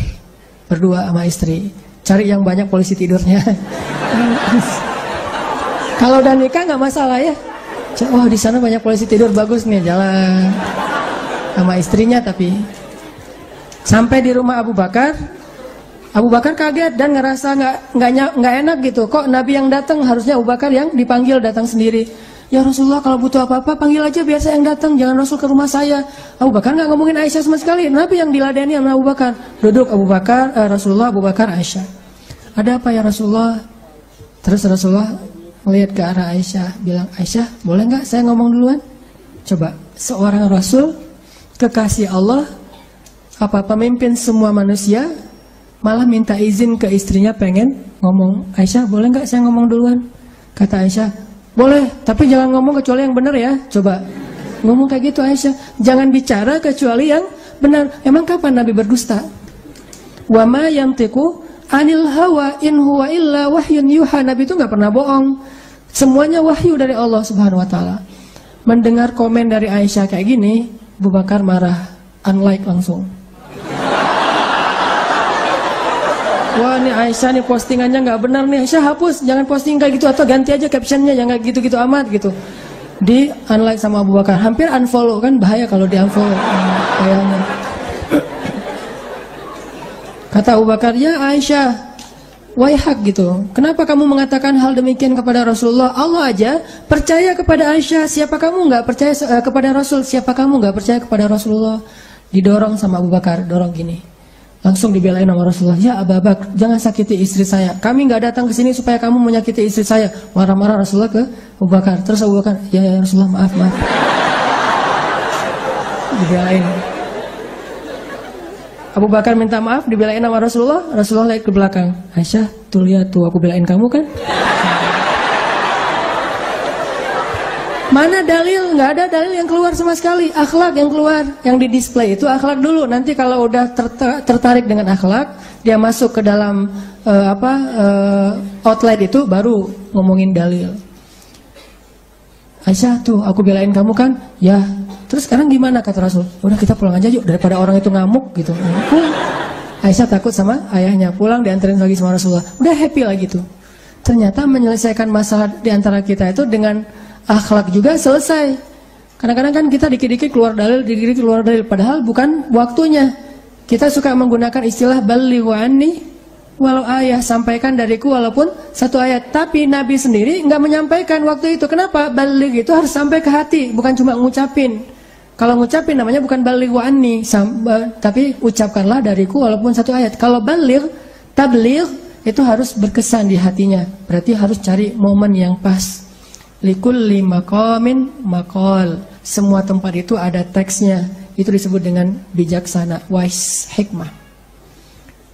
berdua sama istri. Cari yang banyak polisi tidurnya. Kalau udah nikah nggak masalah ya. Oh di sana banyak polisi tidur, bagus nih, jalan sama istrinya. Tapi sampai di rumah Abu Bakar kaget dan ngerasa nggak enak gitu. Kok Nabi yang datang, harusnya Abu Bakar yang dipanggil datang sendiri. Ya Rasulullah, kalau butuh apa-apa panggil aja biar saya yang datang, jangan Rasul ke rumah saya. Abu Bakar nggak ngomongin Aisyah sama sekali. Nabi yang diladeni sama Abu Bakar. Duduk Rasulullah, Abu Bakar, Aisyah. Ada apa ya Rasulullah? Terus Rasulullah melihat ke arah Aisyah, bilang, Aisyah boleh nggak saya ngomong duluan? Coba, seorang Rasul, kekasih Allah, pemimpin semua manusia, malah minta izin ke istrinya pengen ngomong. Aisyah boleh nggak saya ngomong duluan? Kata Aisyah, boleh, tapi jangan ngomong kecuali yang benar ya. Coba, ngomong kayak gitu Aisyah, jangan bicara kecuali yang benar. Emang kapan Nabi berdusta? Wa ma yantiqu anil hawa in huwa illa wahyun yuha. Nabi itu nggak pernah bohong. Semuanya wahyu dari Allah Subhanahu wa taala. Mendengar komen dari Aisyah kayak gini, Abu Bakar marah, unlike langsung. Wah, nih Aisyah nih postingannya nggak benar nih. Aisyah hapus, jangan posting kayak gitu, atau ganti aja captionnya, jangan gitu-gitu amat gitu. Di unlike sama Abu Bakar, hampir unfollow, kan bahaya kalau di unfollow. Kayaknya. Kata Abu Bakar, ya Aisyah, waihak gitu. Kenapa kamu mengatakan hal demikian kepada Rasulullah? Allah aja percaya kepada Aisyah. Siapa kamu nggak percaya kepada Rasul? Siapa kamu nggak percaya kepada Rasulullah? didorong sama Abu Bakar, dorong gini. Langsung dibelain sama Rasulullah, ya Abu Bakar, jangan sakiti istri saya. Kami nggak datang ke sini supaya kamu menyakiti istri saya. Marah-marah Rasulullah ke Abu Bakar. Terus Abu Bakar, ya Rasulullah maaf. Dibelain. Abu Bakar minta maaf, dibelain sama Rasulullah. Rasulullah lihat ke belakang. Aisyah, tuh lihat tuh, aku belain kamu kan? Mana dalil? Nggak ada dalil yang keluar sama sekali. Akhlak yang keluar, yang di display itu akhlak dulu. Nanti kalau udah tertarik dengan akhlak, dia masuk ke dalam outlet itu, baru ngomongin dalil. Aisyah tuh, aku belain kamu kan? Ya. Terus sekarang gimana kata Rasul? Udah kita pulang aja yuk, daripada orang itu ngamuk gitu. Pulang. Aisyah takut sama ayahnya, pulang dianterin lagi sama Rasulullah. Udah happy lagi tuh. Ternyata menyelesaikan masalah di antara kita itu dengan akhlak juga selesai. Kadang-kadang kan kita dikit-dikit keluar dalil, dikit-dikit keluar dalil, padahal bukan waktunya. Kita suka menggunakan istilah balighu anni walau ayah, sampaikan dariku walaupun satu ayat. Tapi Nabi sendiri nggak menyampaikan waktu itu. Kenapa? Baligh itu harus sampai ke hati, bukan cuma ngucapin. Kalau ngucapin namanya bukan balighu anni, tapi ucapkanlah dariku walaupun satu ayat. Kalau baligh, tabligh itu harus berkesan di hatinya. Berarti harus cari momen yang pas. Likulli maqamin maqal. Semua tempat itu ada teksnya. Itu disebut dengan bijaksana, wise, hikmah.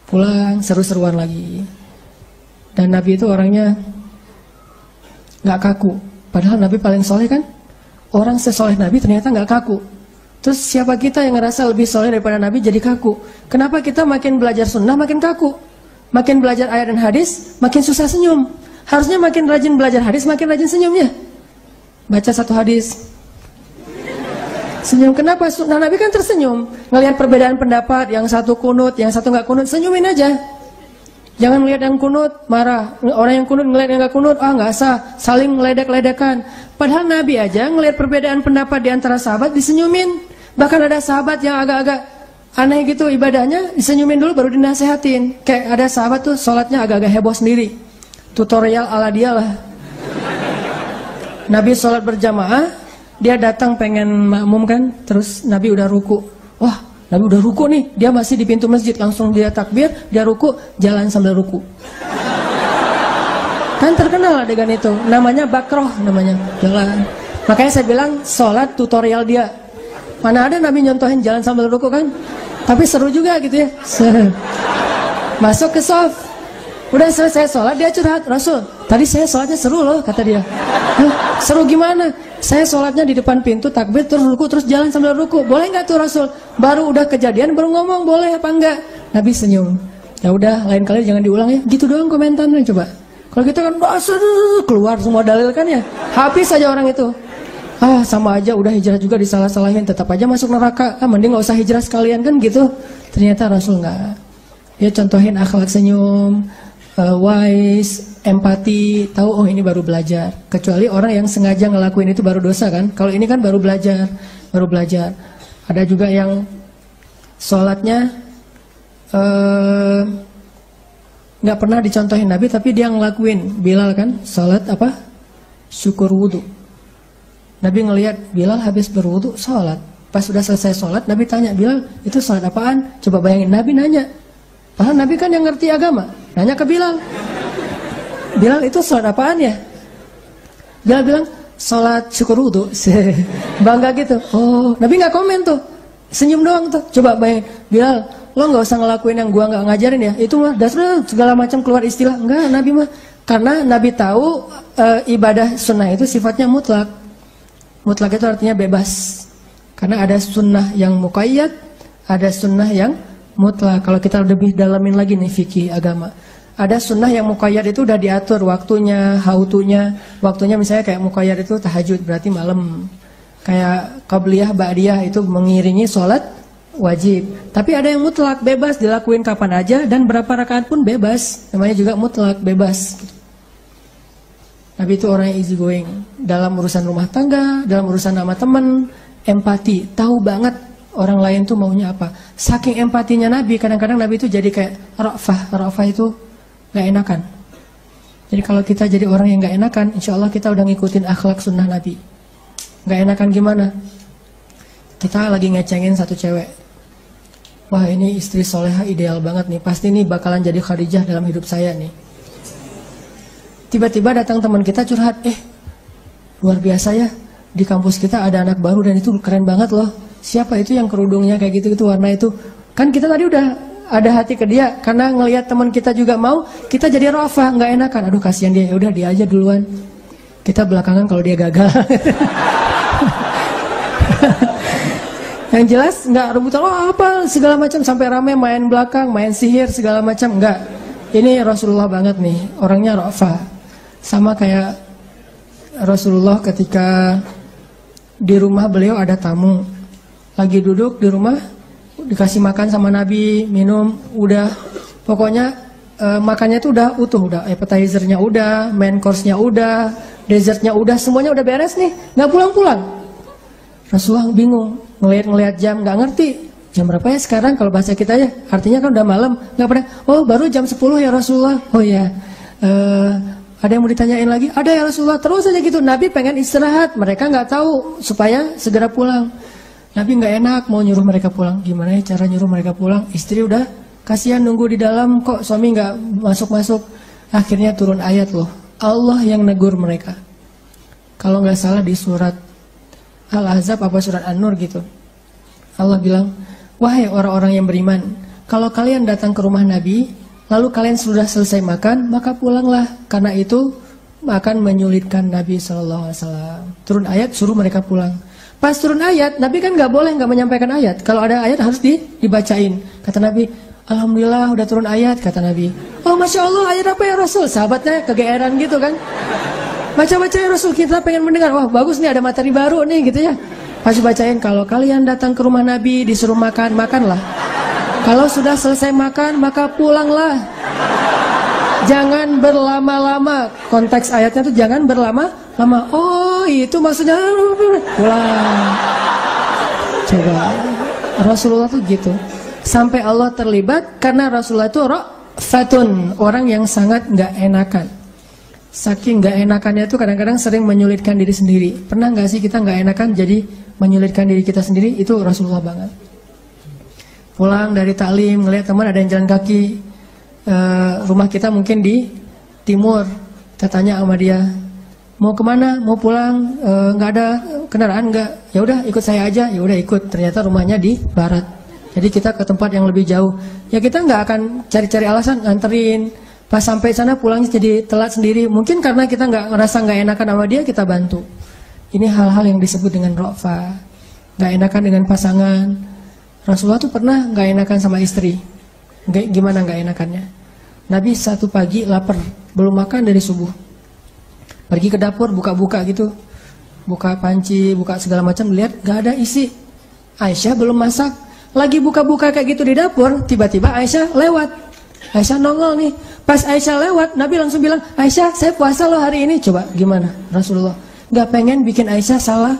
Pulang seru-seruan lagi. Dan Nabi itu orangnya nggak kaku. Padahal Nabi paling soleh kan. Orang sesoleh Nabi ternyata nggak kaku. Terus siapa kita yang ngerasa lebih soleh daripada Nabi jadi kaku? Kenapa kita makin belajar sunnah makin kaku? Makin belajar ayat dan hadis makin susah senyum. Harusnya makin rajin belajar hadis, makin rajin senyumnya. Baca satu hadis, senyum. Kenapa? Nah, Nabi kan tersenyum. Ngelihat perbedaan pendapat, yang satu kunut, yang satu nggak kunut, senyumin aja. Jangan melihat yang kunut, marah. Orang yang kunut ngelihat yang nggak kunut, nggak sah. Saling meledek-ledekan. Padahal Nabi aja ngelihat perbedaan pendapat di antara sahabat, disenyumin. Bahkan ada sahabat yang agak-agak aneh gitu ibadahnya, disenyumin dulu baru dinasehatin. Kayak ada sahabat tuh sholatnya agak-agak heboh sendiri. Tutorial ala dia lah. Nabi sholat berjamaah, dia datang pengen makmum kan, terus Nabi udah ruku. Wah, Nabi udah ruku nih, dia masih di pintu masjid, langsung dia takbir, dia ruku, jalan sambil ruku. Kan terkenal adegan itu, namanya bakroh, namanya jalan. Makanya saya bilang sholat tutorial dia. Mana ada Nabi nyontohin jalan sambil ruku kan? Tapi seru juga gitu ya. Masuk ke shaf. Udah selesai sholat, dia curhat, Rasul, tadi saya sholatnya seru loh, kata dia. Seru gimana? Saya sholatnya di depan pintu, takbir, terus ruku, terus jalan sambil ruku. Boleh nggak tuh Rasul? Baru udah kejadian, baru ngomong, boleh apa enggak? Nabi senyum. Ya udah, lain kali jangan diulang ya. Gitu doang komentarnya, coba. Kalau kita kan, keluar semua dalil kan ya. Habis aja orang itu. Sama aja, udah hijrah juga disalah-salahin, tetap aja masuk neraka. Mending nggak usah hijrah sekalian kan gitu. Ternyata Rasul nggak. Dia contohin akhlak senyum, wise, empati, tahu ini baru belajar. Kecuali orang yang sengaja ngelakuin itu baru dosa kan. Kalau ini kan baru belajar. Ada juga yang sholatnya nggak pernah dicontohin Nabi, tapi dia ngelakuin. Bilal kan sholat apa? Syukur wudhu. Nabi ngelihat Bilal habis berwudhu sholat. Pas sudah selesai sholat, Nabi tanya, Bilal itu sholat apaan? Coba bayangin, Nabi nanya. Padahal Nabi kan yang ngerti agama. Nanya ke Bilal, Bilal itu sholat apaan ya? Bilal bilang, sholat syukur wudhu. Bangga gitu. Oh, Nabi nggak komen tuh, senyum doang tuh. Coba bayangin, Bilal, lo nggak usah ngelakuin yang gua nggak ngajarin ya. Itu mah dasar segala macam keluar istilah. Enggak, Nabi mah. Karena Nabi tahu ibadah sunnah itu sifatnya mutlak. Mutlak itu artinya bebas. Karena ada sunnah yang muqayyad, ada sunnah yang mutlak. Kalau kita lebih dalamin lagi nih fikih agama, ada sunnah yang muqayyad itu udah diatur waktunya, hautunya. Waktunya misalnya kayak muqayyad itu tahajud, berarti malam. Kayak qabliyah, ba'diyah itu mengiringi sholat wajib. Tapi ada yang mutlak, bebas dilakuin kapan aja dan berapa rakaat pun bebas. Namanya juga mutlak, bebas. Nabi itu orang yang easy going dalam urusan rumah tangga, dalam urusan sama teman, empati, tahu banget orang lain tuh maunya apa. Saking empatinya Nabi, kadang-kadang Nabi itu jadi kayak ra'fah itu gak enakan. Jadi kalau kita jadi orang yang gak enakan, insya Allah kita udah ngikutin akhlak sunnah Nabi. Gak enakan gimana? Kita lagi ngecengin satu cewek, wah ini istri soleha ideal banget nih, pasti nih bakalan jadi Khadijah dalam hidup saya nih. Tiba-tiba datang teman kita curhat, luar biasa ya, di kampus kita ada anak baru dan itu keren banget loh. Siapa itu yang kerudungnya kayak gitu warna itu? Kan kita tadi udah ada hati ke dia karena ngelihat teman kita juga mau, kita jadi rofa, nggak enakan. Aduh kasihan dia, udah dia aja duluan. Kita belakangan kalau dia gagal. Yang jelas nggak rebutan apa segala macam sampai rame main belakang, main sihir segala macam, nggak. Ini Rasulullah banget nih, orangnya rofa. Sama kayak Rasulullah ketika di rumah beliau ada tamu, lagi duduk di rumah, dikasih makan sama Nabi, minum, udah pokoknya makannya tuh udah utuh, udah appetizer-nya udah, main course-nya udah, dessertnya udah, semuanya udah beres nih, nggak pulang-pulang. Rasulullah bingung, ngelihat jam, nggak ngerti jam berapa ya sekarang kalau bahasa kita ya, artinya kan udah malam, nggak pernah. Oh baru jam 10 ya Rasulullah. Oh ya. Ada yang mau ditanyain lagi? Ada ya Rasulullah. Terus aja gitu. Nabi pengen istirahat. Mereka nggak tahu supaya segera pulang. Nabi nggak enak mau nyuruh mereka pulang. Gimana ya cara nyuruh mereka pulang? Istri udah kasihan nunggu di dalam kok suami nggak masuk-masuk. Akhirnya turun ayat loh. Allah yang negur mereka. Kalau nggak salah di surat Al-Ahzab apa surat An-Nur gitu. Allah bilang, wahai orang-orang yang beriman, kalau kalian datang ke rumah Nabi, lalu kalian sudah selesai makan, maka pulanglah. Karena itu akan menyulitkan Nabi SAW. Turun ayat, suruh mereka pulang. Pas turun ayat, Nabi kan nggak boleh nggak menyampaikan ayat. Kalau ada ayat harus dibacain. Kata Nabi, alhamdulillah udah turun ayat, kata Nabi. Oh Masya Allah, ayat apa ya Rasul? Sahabatnya kegeeran gitu kan. Baca-baca ya Rasul, kita pengen mendengar. Wah bagus nih, ada materi baru nih gitu ya. Pas bacain, kalau kalian datang ke rumah Nabi, disuruh makan, makanlah. Kalau sudah selesai makan, maka pulanglah. Jangan berlama-lama. Konteks ayatnya tuh jangan berlama-lama. Oh, itu maksudnya pulang. Coba. Rasulullah tuh gitu. Sampai Allah terlibat karena Rasulullah itu fatun, orang yang sangat nggak enakan. Saking nggak enakannya tuh kadang-kadang sering menyulitkan diri sendiri. Pernah nggak sih kita nggak enakan jadi menyulitkan diri kita sendiri? Itu Rasulullah banget. Pulang dari taklim, ngeliat teman ada yang jalan kaki, rumah kita mungkin di timur, kita tanya sama dia, mau kemana, mau pulang, nggak ada kendaraan nggak, ya udah ikut saya aja, ya udah ikut. Ternyata rumahnya di barat, jadi kita ke tempat yang lebih jauh, ya kita nggak akan cari-cari alasan nganterin, pas sampai sana pulangnya jadi telat sendiri, mungkin karena kita nggak ngerasa nggak enakan sama dia, kita bantu. Ini hal-hal yang disebut dengan rofa, nggak enakan dengan pasangan. Rasulullah tuh pernah nggak enakan sama istri. Gimana nggak enakannya? Nabi satu pagi lapar, belum makan dari subuh. Pergi ke dapur, buka-buka gitu, buka panci, buka segala macam, lihat nggak ada isi. Aisyah belum masak, lagi buka-buka kayak gitu di dapur, tiba-tiba Aisyah lewat. Aisyah nongol nih. Pas Aisyah lewat, Nabi langsung bilang, Aisyah saya puasa loh hari ini. Coba gimana Rasulullah? Nggak pengen bikin Aisyah salah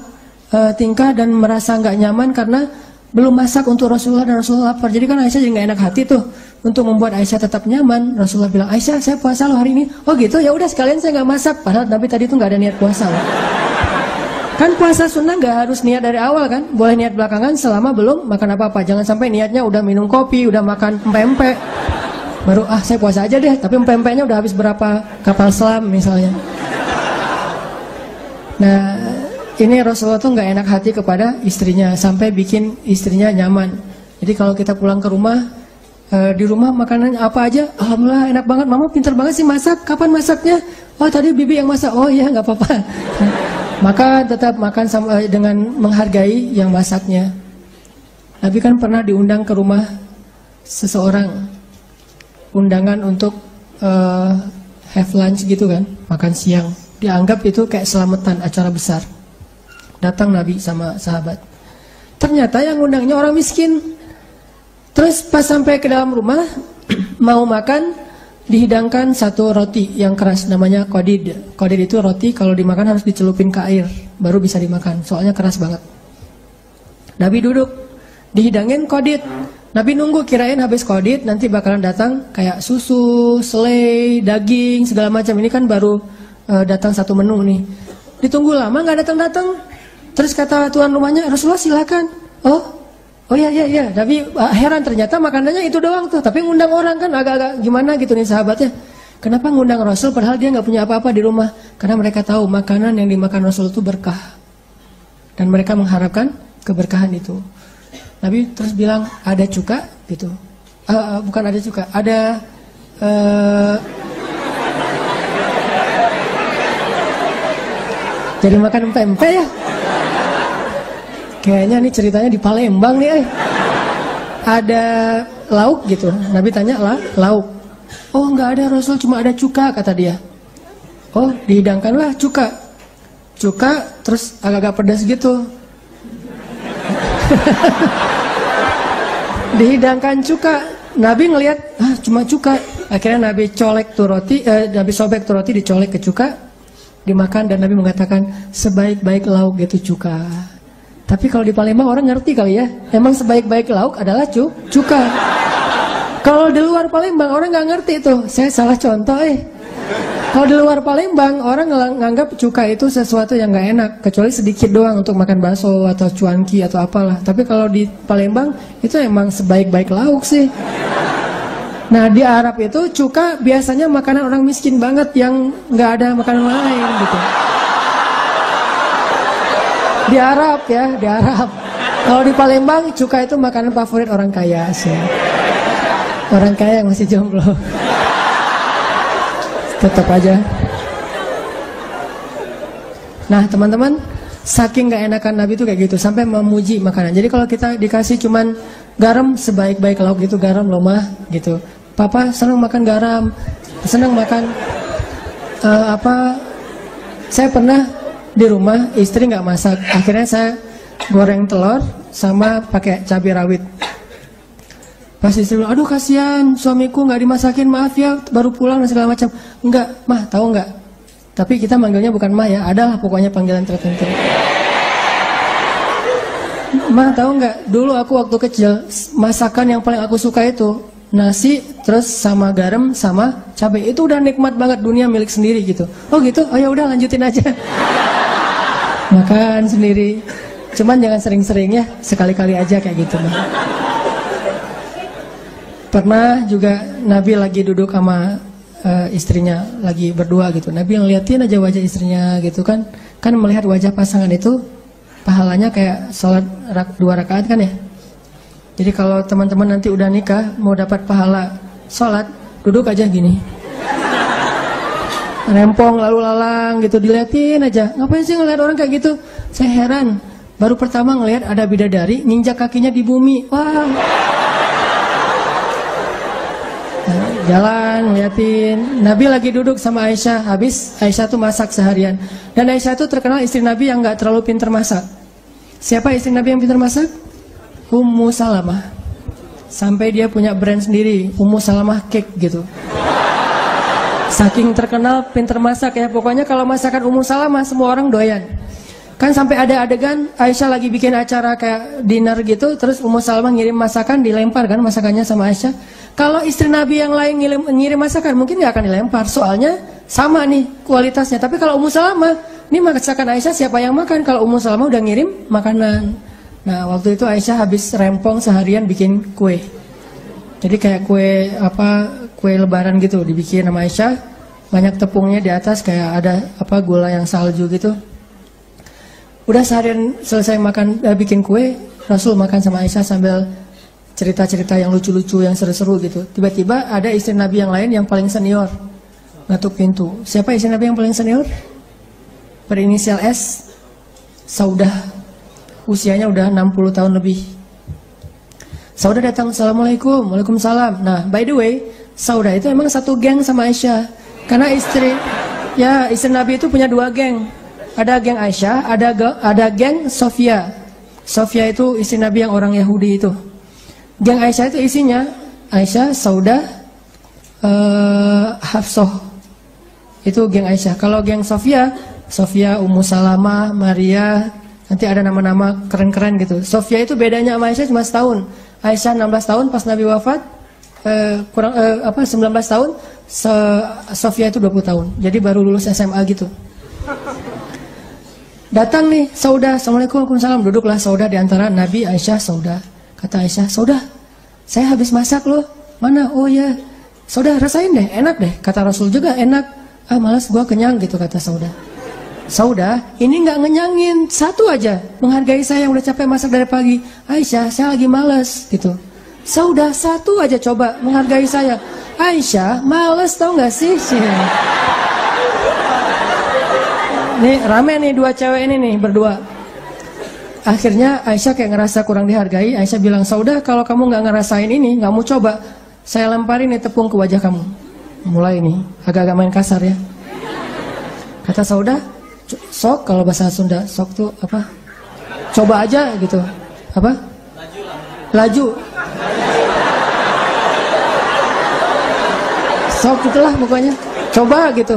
tingkah dan merasa nggak nyaman karena belum masak untuk Rasulullah dan Rasulullah lapar. Jadi kan Aisyah jadi nggak enak hati tuh. Untuk membuat Aisyah tetap nyaman, Rasulullah bilang, Aisyah saya puasa loh hari ini. Oh gitu, ya udah sekalian saya nggak masak. Padahal Nabi tadi tuh nggak ada niat puasa loh. Kan puasa sunnah nggak harus niat dari awal kan? Boleh niat belakangan selama belum makan apa-apa. Jangan sampai niatnya udah minum kopi, udah makan pempek, baru saya puasa aja deh. Tapi pempeknya udah habis berapa kapal selam misalnya. Nah, ini Rasulullah tuh nggak enak hati kepada istrinya sampai bikin istrinya nyaman. Jadi kalau kita pulang ke rumah, di rumah makanan apa aja, alhamdulillah enak banget. Mama pintar banget sih masak. Kapan masaknya? Oh tadi bibi yang masak. Oh iya nggak apa-apa. Maka tetap makan sama, dengan menghargai yang masaknya. Nabi kan pernah diundang ke rumah seseorang, undangan untuk have lunch gitu kan, makan siang. Dianggap itu kayak selamatan acara besar. Datang Nabi sama sahabat. Ternyata yang undangnya orang miskin. Terus pas sampai ke dalam rumah, mau makan, dihidangkan satu roti yang keras, namanya qadid. Qadid itu roti kalau dimakan harus dicelupin ke air, baru bisa dimakan, soalnya keras banget. Nabi duduk, dihidangin qadid. Nabi nunggu, kirain habis qadid, nanti bakalan datang kayak susu, selai, daging, segala macam. Ini kan baru datang satu menu nih. Ditunggu lama, nggak datang-datang. Terus kata tuan rumahnya, Rasulullah silakan. Oh iya, Nabi heran ternyata makanannya itu doang tuh, tapi ngundang orang kan agak-agak gimana gitu nih sahabatnya. Kenapa ngundang Rasul padahal dia nggak punya apa-apa di rumah? Karena mereka tahu makanan yang dimakan Rasul itu berkah. Dan mereka mengharapkan keberkahan itu. Nabi terus bilang, ada cuka gitu. Bukan ada cuka, ada jadi makan pempek ya. Kayaknya nih ceritanya di Palembang nih. Ada lauk gitu. Nabi tanya lah, lauk. Oh nggak ada Rasul, cuma ada cuka kata dia. Oh dihidangkanlah cuka. Cuka terus agak-agak pedas gitu. Dihidangkan cuka. Nabi ngelihat, cuma cuka. Akhirnya Nabi colek tuh roti, Nabi sobek tuh roti, dicolek ke cuka, dimakan, dan Nabi mengatakan sebaik-baik lauk itu cuka. Tapi kalau di Palembang orang ngerti kali ya, emang sebaik-baik lauk adalah cuka. Kalau di luar Palembang orang nggak ngerti tuh, saya salah contoh. Kalau di luar Palembang orang nganggap cuka itu sesuatu yang nggak enak, kecuali sedikit doang untuk makan bakso atau cuanki atau apalah. Tapi kalau di Palembang itu emang sebaik-baik lauk sih. Nah di Arab itu cuka biasanya makanan orang miskin banget yang nggak ada makanan lain gitu. Di Arab ya, di Arab. Kalau di Palembang cuka itu makanan favorit orang kaya sih. Orang kaya yang masih jomblo. Tetap aja. Nah teman-teman, saking gak enakan Nabi itu kayak gitu, sampai memuji makanan. Jadi kalau kita dikasih cuman garam sebaik-baik lauk gitu, garam loh mah gitu. Papa senang makan garam, senang makan saya pernah di rumah istri nggak masak, akhirnya saya goreng telur sama pakai cabai rawit. Pas istri bilang, aduh kasihan suamiku nggak dimasakin, maaf ya baru pulang dan segala macam. Enggak, mah tahu nggak? Tapi kita manggilnya bukan mah ya, adalah pokoknya panggilan tertentu. Mah tahu nggak? Dulu aku waktu kecil masakan yang paling aku suka itu nasi terus sama garam sama cabai, itu udah nikmat banget, dunia milik sendiri gitu. Oh gitu, oh ya udah lanjutin aja. Makan sendiri, cuman jangan sering-sering ya, sekali-kali aja kayak gitu. Pernah juga Nabi lagi duduk sama istrinya, lagi berdua gitu. Nabi ngeliatin aja wajah istrinya gitu kan melihat wajah pasangan itu pahalanya kayak sholat 2 rakaat kan ya. Jadi kalau teman-teman nanti udah nikah mau dapat pahala sholat, duduk aja gini, rempong lalu lalang gitu, diliatin aja. Ngapain sih ngeliat orang kayak gitu? Saya heran, baru pertama ngeliat ada bidadari nginjak kakinya di bumi. Wah, jalan ngeliatin. Nabi lagi duduk sama Aisyah, habis Aisyah tuh masak seharian. Dan Aisyah tuh terkenal istri Nabi yang gak terlalu pintar masak. Siapa istri Nabi yang pintar masak? Ummu Salamah. Sampai dia punya brand sendiri, Ummu Salamah Cake gitu. Saking terkenal pintar masak ya. Pokoknya kalau masakan Ummu Salamah semua orang doyan. Kan sampai ada adegan Aisyah lagi bikin acara kayak dinner gitu, terus Ummu Salamah ngirim masakan, dilempar kan masakannya sama Aisyah. Kalau istri Nabi yang lain ngirim masakan mungkin gak akan dilempar, soalnya sama nih kualitasnya. Tapi kalau Ummu Salamah, ini masakan Aisyah siapa yang makan? Kalau Ummu Salamah udah ngirim makanan. Nah waktu itu Aisyah habis rempong seharian bikin kue. Jadi kayak kue lebaran gitu dibikin sama Aisyah. Banyak tepungnya di atas, kayak ada gula yang salju gitu. Udah seharian selesai makan bikin kue, Rasul makan sama Aisyah sambil cerita-cerita yang lucu-lucu, yang seru-seru gitu. Tiba-tiba ada istri Nabi yang lain yang paling senior ngetuk pintu. Siapa istri Nabi yang paling senior? Berinisial S, Saudah. Usianya udah 60 tahun lebih. Saudah datang, Assalamualaikum. Waalaikumsalam. Nah by the way, Saudah itu emang satu geng sama Aisyah. Karena istri Nabi itu punya 2 geng. Ada geng Aisyah, ada geng Sofia. Sofia itu istri Nabi yang orang Yahudi itu. Geng Aisyah itu isinya Aisyah, Saudah, Hafsah. Itu geng Aisyah. Kalau geng Sofia, Ummu Salamah, Maria, nanti ada nama-nama keren-keren gitu. Sofia itu bedanya sama Aisyah cuma setahun. Aisyah 16 tahun pas Nabi wafat, 19 tahun, Sofia itu 20 tahun. Jadi baru lulus SMA gitu. Datang nih Saudah, Assalamualaikum, waalaikumsalam. Duduklah Saudah di antara Nabi, Aisyah, Saudah. Kata Aisyah, "Saudah, saya habis masak loh." "Mana?" "Oh ya, Saudah rasain deh, enak deh." Kata Rasul juga, "Enak." "Ah malas, gua kenyang," gitu kata Saudah. "Saudah, ini nggak ngenyangin, satu aja, menghargai saya yang udah capek masak dari pagi." "Aisyah, saya lagi males," gitu. "Saudah, satu aja coba menghargai saya." "Aisyah, males tau nggak sih?" Nih rame nih dua cewek ini nih berdua. Akhirnya Aisyah kayak ngerasa kurang dihargai. Aisyah bilang, "Saudah, kalau kamu nggak ngerasain ini, nggak mau coba, saya lemparin nih tepung ke wajah kamu." Mulai nih agak-agak main kasar ya. Kata Saudah, "Sok," kalau bahasa Sunda, sok tuh apa? Coba aja gitu. Apa? Laju. Sok itulah pokoknya. Coba gitu.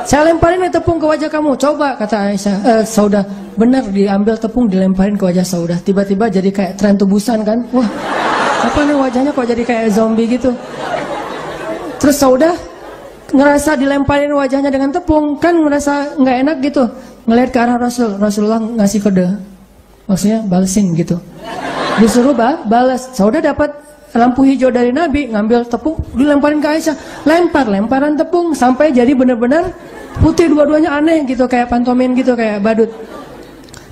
"Saya lemparin nih tepung ke wajah kamu, coba," kata Aisyah. Saudah, benar diambil tepung dilemparin ke wajah Saudah. Tiba-tiba jadi kayak tren tubusan kan. Wah, apa nih wajahnya kok jadi kayak zombie gitu. Terus Saudah ngerasa dilemparin wajahnya dengan tepung, kan ngerasa nggak enak gitu. Ngelihat ke arah Rasulullah ngasih kode. Maksudnya balesin gitu. Disuruh balas. Saudah dapat lampu hijau dari Nabi, ngambil tepung dilemparin ke Aisyah. Lemparan tepung sampai jadi benar-benar putih dua-duanya, aneh gitu, kayak pantomin gitu, kayak badut.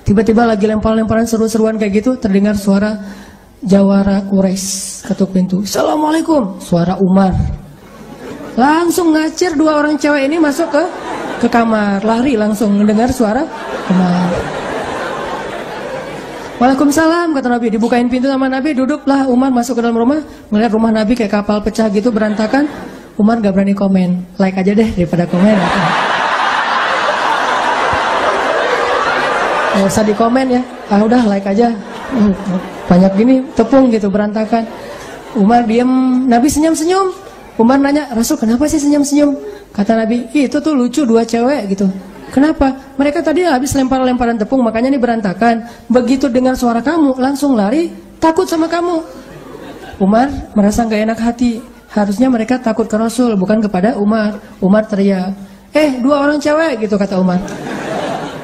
Tiba-tiba lagi lemparan seru-seruan kayak gitu, terdengar suara jawara Quraisy ketuk pintu. "Assalamualaikum." Suara Umar. Langsung ngacir dua orang cewek ini masuk ke kamar, lari langsung mendengar suara Umar. "Waalaikumsalam," kata Nabi. Dibukain pintu sama Nabi, duduklah Umar masuk ke dalam rumah. Melihat rumah Nabi kayak kapal pecah gitu, berantakan. Umar gak berani komen. Like aja deh daripada komen. Gak usah di komen ya. Ah udah like aja. Banyak gini tepung gitu berantakan. Umar diem. Nabi senyum-senyum. Umar nanya, "Rasul kenapa sih senyum-senyum?" Kata Nabi, "Itu tuh lucu dua cewek gitu." "Kenapa?" "Mereka tadi habis lemparan tepung, makanya ini berantakan. Begitu dengar suara kamu langsung lari, takut sama kamu." Umar merasa gak enak hati. Harusnya mereka takut ke Rasul, bukan kepada Umar. Umar teriak, "Dua orang cewek," gitu kata Umar.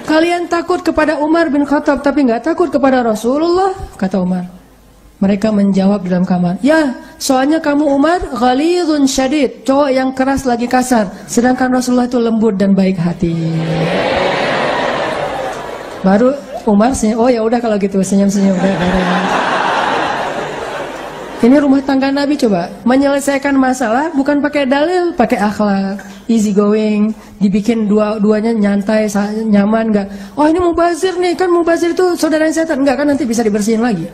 "Kalian takut kepada Umar bin Khattab tapi nggak takut kepada Rasulullah," kata Umar. Mereka menjawab dalam kamar, "Ya, soalnya kamu Umar ghalidun syadid, cowok yang keras lagi kasar, sedangkan Rasulullah itu lembut dan baik hati." Baru Umar senyum, "Oh ya udah kalau gitu, senyum-senyum." Ini rumah tangga Nabi, coba menyelesaikan masalah bukan pakai dalil, pakai akhlak, easy going, dibikin dua-duanya nyantai, nyaman, enggak. "Oh ini mubazir nih, kan mubazir itu saudara setan." Enggak, kan nanti bisa dibersihin lagi.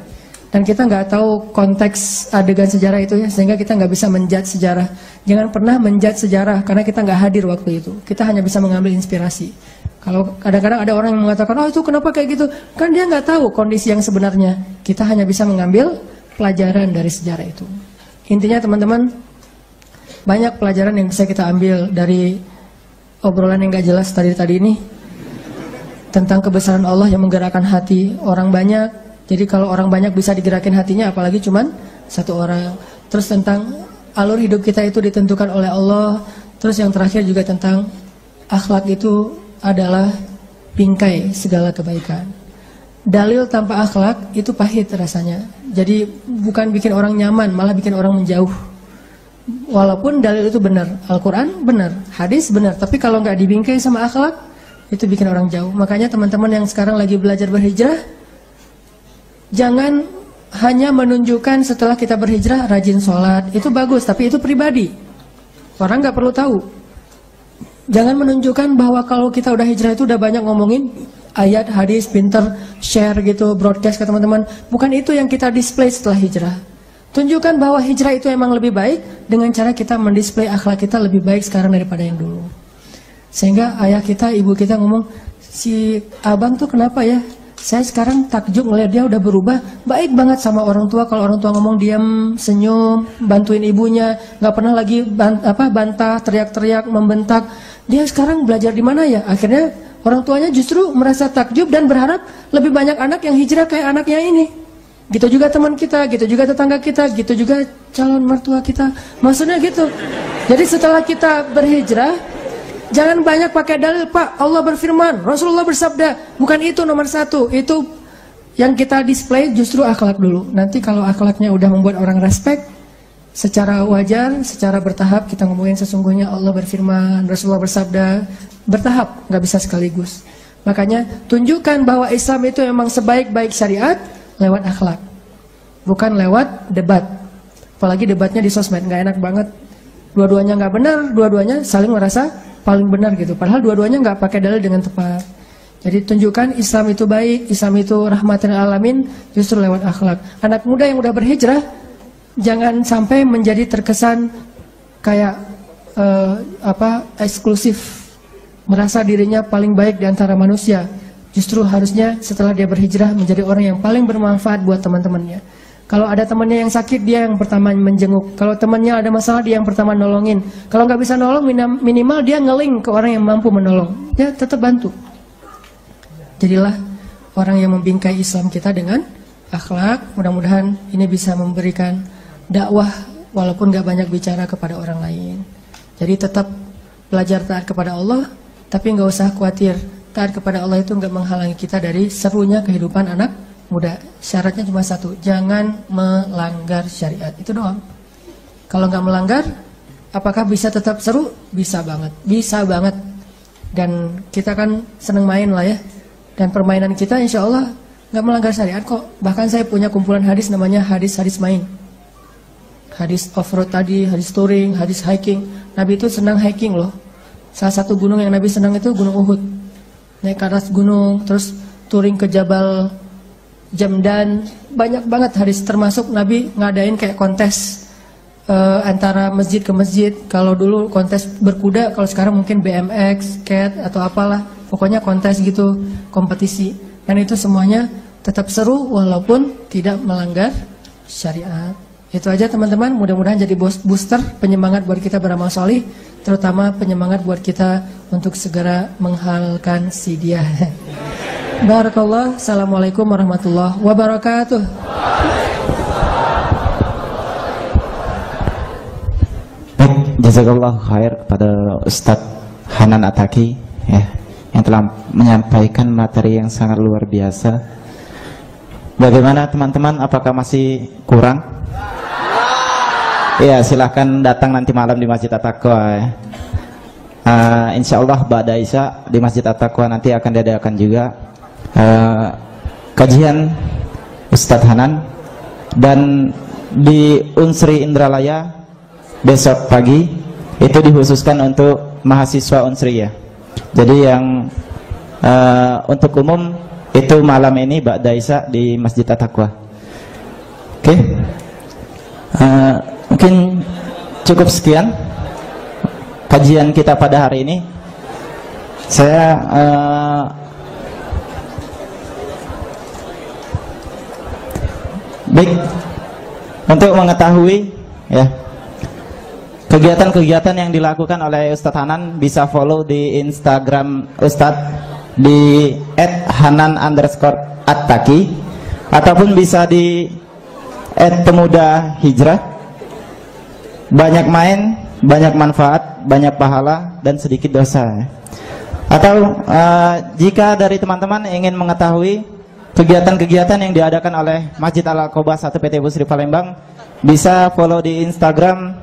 Dan kita nggak tahu konteks adegan sejarah itu ya, sehingga kita nggak bisa menjudge sejarah. Jangan pernah menjudge sejarah karena kita nggak hadir waktu itu. Kita hanya bisa mengambil inspirasi. Kalau kadang-kadang ada orang yang mengatakan, "Oh itu kenapa kayak gitu?" Kan dia nggak tahu kondisi yang sebenarnya. Kita hanya bisa mengambil pelajaran dari sejarah itu. Intinya teman-teman, banyak pelajaran yang bisa kita ambil dari obrolan yang nggak jelas tadi ini tentang kebesaran Allah yang menggerakkan hati orang banyak. Jadi kalau orang banyak bisa digerakin hatinya, apalagi cuman satu orang. Terus tentang alur hidup kita itu ditentukan oleh Allah. Terus yang terakhir juga tentang akhlak itu adalah bingkai segala kebaikan. Dalil tanpa akhlak itu pahit rasanya. Jadi bukan bikin orang nyaman, malah bikin orang menjauh. Walaupun dalil itu benar, Al-Quran benar, hadis benar, tapi kalau nggak dibingkai sama akhlak, itu bikin orang jauh. Makanya teman-teman yang sekarang lagi belajar berhijrah, jangan hanya menunjukkan setelah kita berhijrah rajin sholat, itu bagus, tapi itu pribadi. Orang nggak perlu tahu. Jangan menunjukkan bahwa kalau kita udah hijrah itu udah banyak ngomongin ayat, hadis, pinter, share gitu, broadcast ke teman-teman. Bukan itu yang kita display setelah hijrah. Tunjukkan bahwa hijrah itu emang lebih baik dengan cara kita mendisplay akhlak kita lebih baik sekarang daripada yang dulu. Sehingga ayah kita, ibu kita ngomong, "Si abang tuh kenapa ya? Saya sekarang takjub ngeliat dia udah berubah, baik banget sama orang tua. Kalau orang tua ngomong diam, senyum, bantuin ibunya, nggak pernah lagi bantah, teriak-teriak, membentak. Dia sekarang belajar di mana ya?" Akhirnya orang tuanya justru merasa takjub dan berharap lebih banyak anak yang hijrah kayak anaknya ini. Gitu juga teman kita, gitu juga tetangga kita, gitu juga calon mertua kita. Maksudnya gitu. Jadi setelah kita berhijrah, jangan banyak pakai dalil, "Pak, Allah berfirman, Rasulullah bersabda." Bukan itu nomor satu. Itu yang kita display justru akhlak dulu. Nanti kalau akhlaknya udah membuat orang respect, secara wajar, secara bertahap kita ngomongin sesungguhnya Allah berfirman, Rasulullah bersabda, bertahap, nggak bisa sekaligus. Makanya tunjukkan bahwa Islam itu memang sebaik-baik syariat lewat akhlak, bukan lewat debat. Apalagi debatnya di sosmed, nggak enak banget. Dua-duanya nggak benar, dua-duanya saling merasa paling benar gitu. Padahal dua-duanya nggak pakai dalil dengan tepat. Jadi tunjukkan Islam itu baik, Islam itu rahmatan alamin, justru lewat akhlak. Anak muda yang udah berhijrah, jangan sampai menjadi terkesan kayak eksklusif, merasa dirinya paling baik di antara manusia. Justru harusnya setelah dia berhijrah menjadi orang yang paling bermanfaat buat teman-temannya. Kalau ada temannya yang sakit, dia yang pertama menjenguk. Kalau temannya ada masalah, dia yang pertama nolongin. Kalau nggak bisa nolong, minimal dia ngeling ke orang yang mampu menolong. Dia tetap bantu. Jadilah orang yang membingkai Islam kita dengan akhlak. Mudah-mudahan ini bisa memberikan dakwah walaupun nggak banyak bicara kepada orang lain. Jadi tetap belajar taat kepada Allah, tapi nggak usah khawatir. Taat kepada Allah itu nggak menghalangi kita dari serunya kehidupan anak muda. Syaratnya cuma satu, jangan melanggar syariat. Itu doang. Kalau nggak melanggar, apakah bisa tetap seru? Bisa banget, bisa banget. Dan kita kan seneng main lah ya. Dan permainan kita insya Allah nggak melanggar syariat kok. Bahkan saya punya kumpulan hadis namanya hadis-hadis main. Hadis off-road tadi, hadis touring, hadis hiking. Nabi itu senang hiking loh. Salah satu gunung yang Nabi senang itu Gunung Uhud. Naik ke atas gunung, terus touring ke Jabal Jamdan. Banyak banget hadis, termasuk Nabi ngadain kayak kontes antara masjid ke masjid. Kalau dulu kontes berkuda, kalau sekarang mungkin BMX, skate atau apalah. Pokoknya kontes gitu, kompetisi. Dan itu semuanya tetap seru walaupun tidak melanggar syariat. Itu aja teman-teman, mudah-mudahan jadi booster, penyemangat buat kita beramal solih, terutama penyemangat buat kita untuk segera menghalalkan sidyah. Barakallah, assalamualaikum warahmatullahi wabarakatuh. Baik, jazakallah khair kepada Ustadz Hanan Attaqi ya, yang telah menyampaikan materi yang sangat luar biasa. Bagaimana teman-teman, apakah masih kurang? Ya, silahkan datang nanti malam di Masjid At-Taqwa ya. Insya Allah ba'da Isya di Masjid At-Taqwa nanti akan diadakan juga kajian Ustadz Hanan. Dan di Unsri Indralaya besok pagi itu dikhususkan untuk mahasiswa Unsri ya. Jadi yang untuk umum itu malam ini ba'da Isya di Masjid At-Taqwa. Oke. Mungkin cukup sekian kajian kita pada hari ini. Saya baik, untuk mengetahui ya kegiatan-kegiatan yang dilakukan oleh Ustadz Hanan, bisa follow di Instagram Ustadz di @hanan_attaqi ataupun bisa di @pemuda-hijrah. Banyak main, banyak manfaat, banyak pahala, dan sedikit dosa. Atau jika dari teman-teman ingin mengetahui kegiatan-kegiatan yang diadakan oleh Masjid Al-Aqobah 1 PT Pusri Palembang, bisa follow di Instagram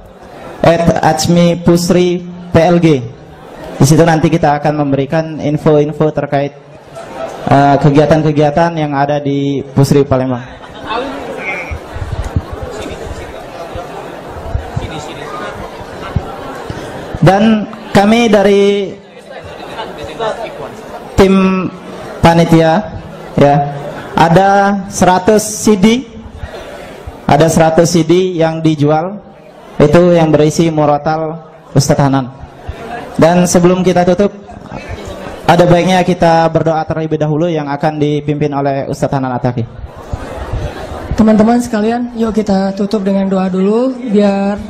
@ajmipusriplg. Di situ nanti kita akan memberikan info-info terkait kegiatan-kegiatan yang ada di Pusri Palembang. Dan kami dari tim panitia ya, ada 100 CD, ada 100 CD yang dijual, itu yang berisi murotal Ustadz Hanan. Dan sebelum kita tutup, ada baiknya kita berdoa terlebih dahulu yang akan dipimpin oleh Ustadz Hanan Attaqi. Teman-teman sekalian, yuk kita tutup dengan doa dulu biar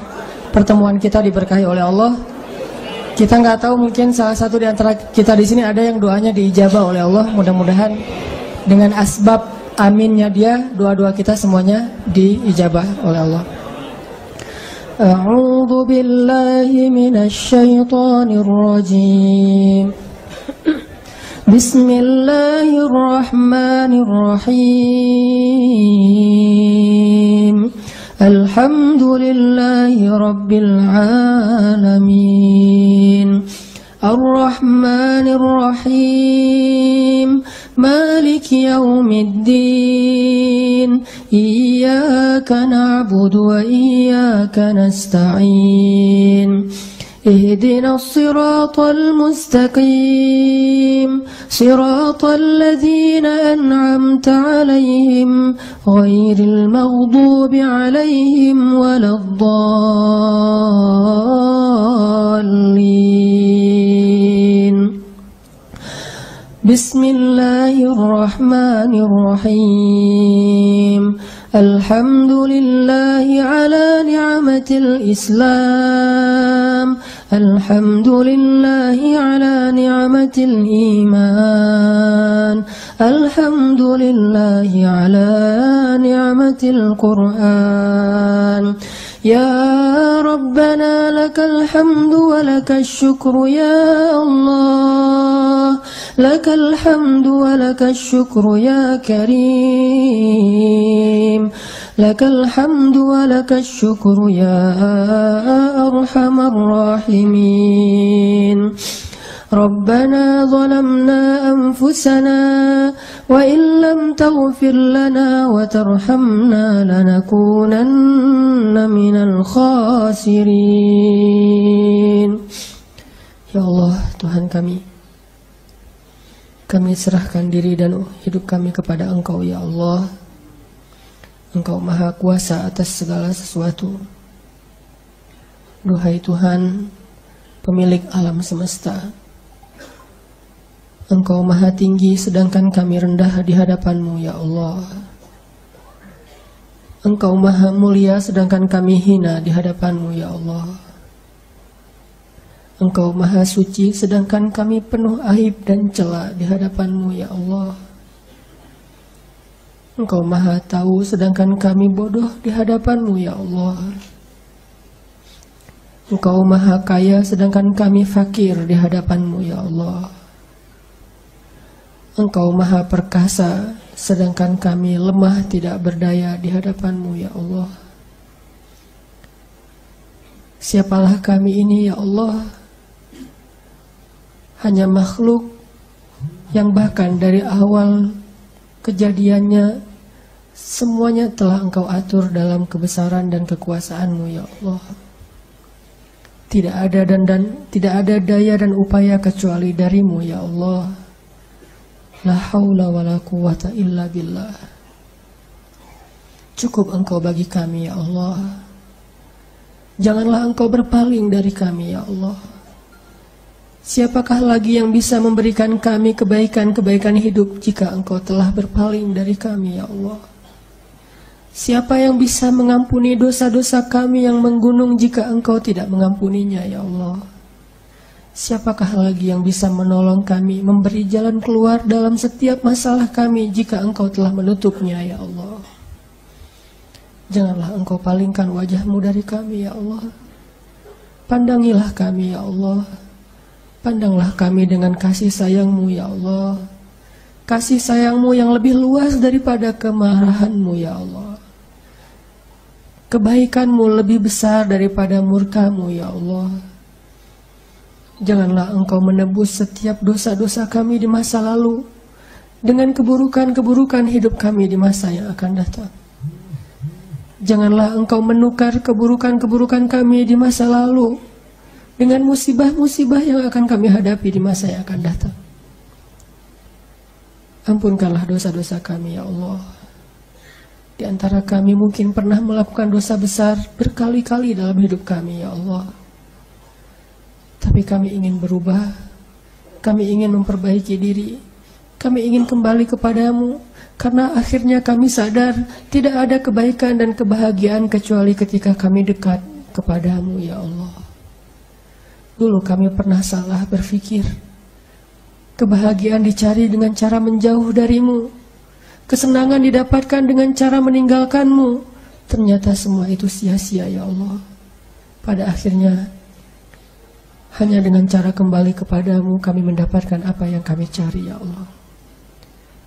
pertemuan kita diberkahi oleh Allah. Kita nggak tahu, mungkin salah satu di antara kita di sini ada yang doanya diijabah oleh Allah. Mudah-mudahan dengan asbab aminnya dia, doa-doa kita semuanya diijabah oleh Allah. A'udzu billahi minasy syaithanir rajim. Bismillahirrahmanirrahim. Alhamdulillahi rabbil alamin. Ar-Rahmanir-Rahim. Maliki yaumiddin. Iyyaka na'budu wa iyyaka nasta'in. اهدنا الصراط المستقيم صراط الذين أنعمت عليهم غير المغضوب عليهم ولا الضالين بسم الله الرحمن الرحيم الحمد لله على نعمة الإسلام الحمد لله على نعمة الإيمان الحمد لله على نعمة القرآن يا ربنا لك الحمد ولك الشكر يا الله لك الحمد ولك الشكر يا كريم لك الحمد ولك الشكر يا أرحم الراحمين ربنا ظلمنا أنفسنا وإن لم تغفر لنا وترحمنا لنكونن من الخاسرين. Ya Allah, Tuhan kami serahkan diri dan hidup kami kepada Engkau ya Allah. Engkau maha kuasa atas segala sesuatu. Duhai Tuhan, pemilik alam semesta, Engkau maha tinggi sedangkan kami rendah di hadapan-Mu ya Allah. Engkau maha mulia sedangkan kami hina di hadapan-Mu ya Allah. Engkau maha suci sedangkan kami penuh aib dan cela di hadapan-Mu ya Allah. Engkau maha tahu sedangkan kami bodoh di hadapan-Mu ya Allah. Engkau maha kaya sedangkan kami fakir di hadapan-Mu ya Allah. Engkau maha perkasa sedangkan kami lemah tidak berdaya di hadapan-Mu ya Allah. Siapalah kami ini ya Allah? Hanya makhluk yang bahkan dari awal kejadiannya semuanya telah Engkau atur dalam kebesaran dan kekuasaan-Mu ya Allah. Tidak ada daya dan upaya kecuali dari-Mu ya Allah. La haula wa la quwata illa billah. Cukup Engkau bagi kami ya Allah. Janganlah Engkau berpaling dari kami ya Allah. Siapakah lagi yang bisa memberikan kami kebaikan-kebaikan hidup jika Engkau telah berpaling dari kami ya Allah? Siapa yang bisa mengampuni dosa-dosa kami yang menggunung jika Engkau tidak mengampuninya ya Allah? Siapakah lagi yang bisa menolong kami, memberi jalan keluar dalam setiap masalah kami jika Engkau telah menutupnya ya Allah? Janganlah Engkau palingkan wajah-Mu dari kami ya Allah. Pandangilah kami ya Allah. Pandanglah kami dengan kasih sayang-Mu ya Allah. Kasih sayang-Mu yang lebih luas daripada kemarahan-Mu ya Allah. Kebaikan-Mu lebih besar daripada murka-Mu ya Allah. Janganlah Engkau menebus setiap dosa-dosa kami di masa lalu dengan keburukan-keburukan hidup kami di masa yang akan datang. Janganlah Engkau menukar keburukan-keburukan kami di masa lalu dengan musibah-musibah yang akan kami hadapi di masa yang akan datang. Ampunkanlah dosa-dosa kami ya Allah. Di antara kami mungkin pernah melakukan dosa besar berkali-kali dalam hidup kami ya Allah. Tapi kami ingin berubah. Kami ingin memperbaiki diri. Kami ingin kembali kepadamu. Karena akhirnya kami sadar tidak ada kebaikan dan kebahagiaan kecuali ketika kami dekat kepadamu ya Allah. Dulu kami pernah salah berpikir. Kebahagiaan dicari dengan cara menjauh darimu. Kesenangan didapatkan dengan cara meninggalkanmu. Ternyata semua itu sia-sia ya Allah. Pada akhirnya Hanya dengan cara kembali kepadamu kami mendapatkan apa yang kami cari, ya Allah.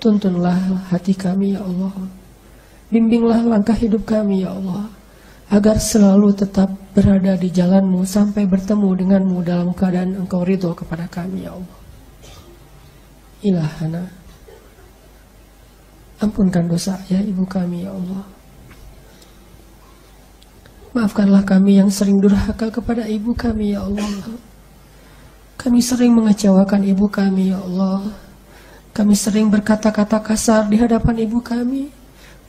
Tuntunlah hati kami, ya Allah. Bimbinglah langkah hidup kami, ya Allah, agar selalu tetap berada di jalanmu sampai bertemu denganmu dalam keadaan engkau ridho kepada kami, ya Allah. Ilahana, ampunkan dosa ya ibu kami, ya Allah. Maafkanlah kami yang sering durhaka kepada ibu kami, ya Allah. Kami sering mengecewakan ibu kami, ya Allah. Kami sering berkata-kata kasar di hadapan ibu kami,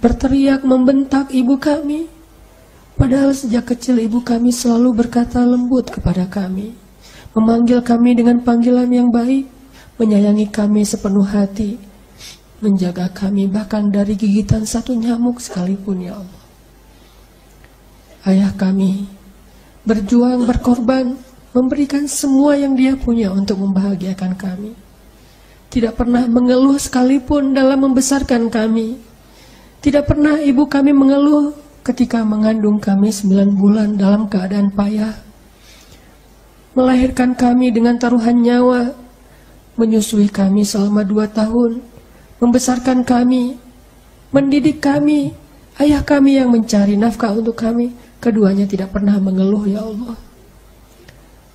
berteriak, membentak ibu kami. Padahal sejak kecil ibu kami selalu berkata lembut kepada kami, memanggil kami dengan panggilan yang baik, menyayangi kami sepenuh hati, menjaga kami bahkan dari gigitan satu nyamuk sekalipun, ya Allah. Ayah kami berjuang, berkorban, memberikan semua yang dia punya untuk membahagiakan kami. Tidak pernah mengeluh sekalipun dalam membesarkan kami. Tidak pernah ibu kami mengeluh ketika mengandung kami 9 bulan dalam keadaan payah. Melahirkan kami dengan taruhan nyawa, menyusui kami selama 2 tahun, membesarkan kami, mendidik kami. Ayah kami yang mencari nafkah untuk kami, keduanya tidak pernah mengeluh, ya Allah.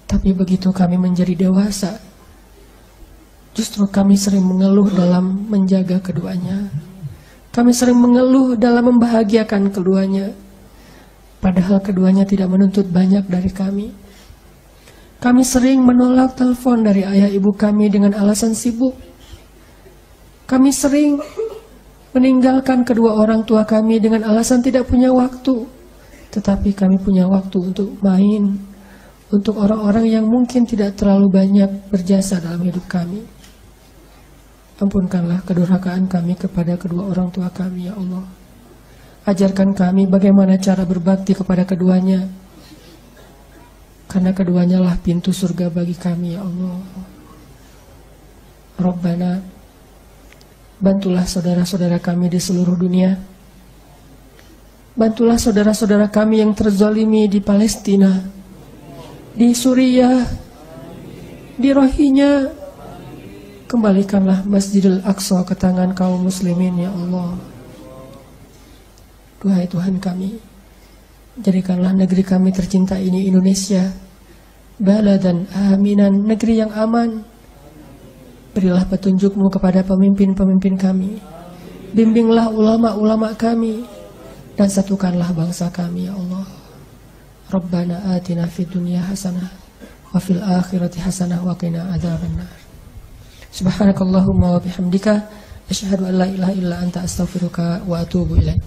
Tapi begitu kami menjadi dewasa, justru kami sering mengeluh dalam menjaga keduanya. Kami sering mengeluh dalam membahagiakan keduanya, padahal keduanya tidak menuntut banyak dari kami. Kami sering menolak telepon dari ayah ibu kami dengan alasan sibuk. Kami sering meninggalkan kedua orang tua kami dengan alasan tidak punya waktu. Tetapi kami punya waktu untuk main, untuk orang-orang yang mungkin tidak terlalu banyak berjasa dalam hidup kami. Ampunkanlah kedurhakaan kami kepada kedua orang tua kami, ya Allah. Ajarkan kami bagaimana cara berbakti kepada keduanya, karena keduanya lah pintu surga bagi kami, ya Allah. Rabbana, bantulah saudara-saudara kami di seluruh dunia. Bantulah saudara-saudara kami yang terzalimi di Palestina, di Suriah, di Rohingya. Kembalikanlah Masjidil Aqsa ke tangan kaum muslimin, ya Allah. Duhai Tuhan kami, jadikanlah negeri kami tercinta ini, Indonesia, baladan aminan, negeri yang aman. Berilah petunjuk-Mu kepada pemimpin-pemimpin kami. Bimbinglah ulama-ulama kami, dan satukanlah bangsa kami, ya Allah. Rabbana atina fid dunya hasanah wa fil akhirati hasanah wa qina adzabannar. Subhanakallahumma wa bihamdika asyhadu an la ilaha illa anta astaghfiruka wa atubu ilaik.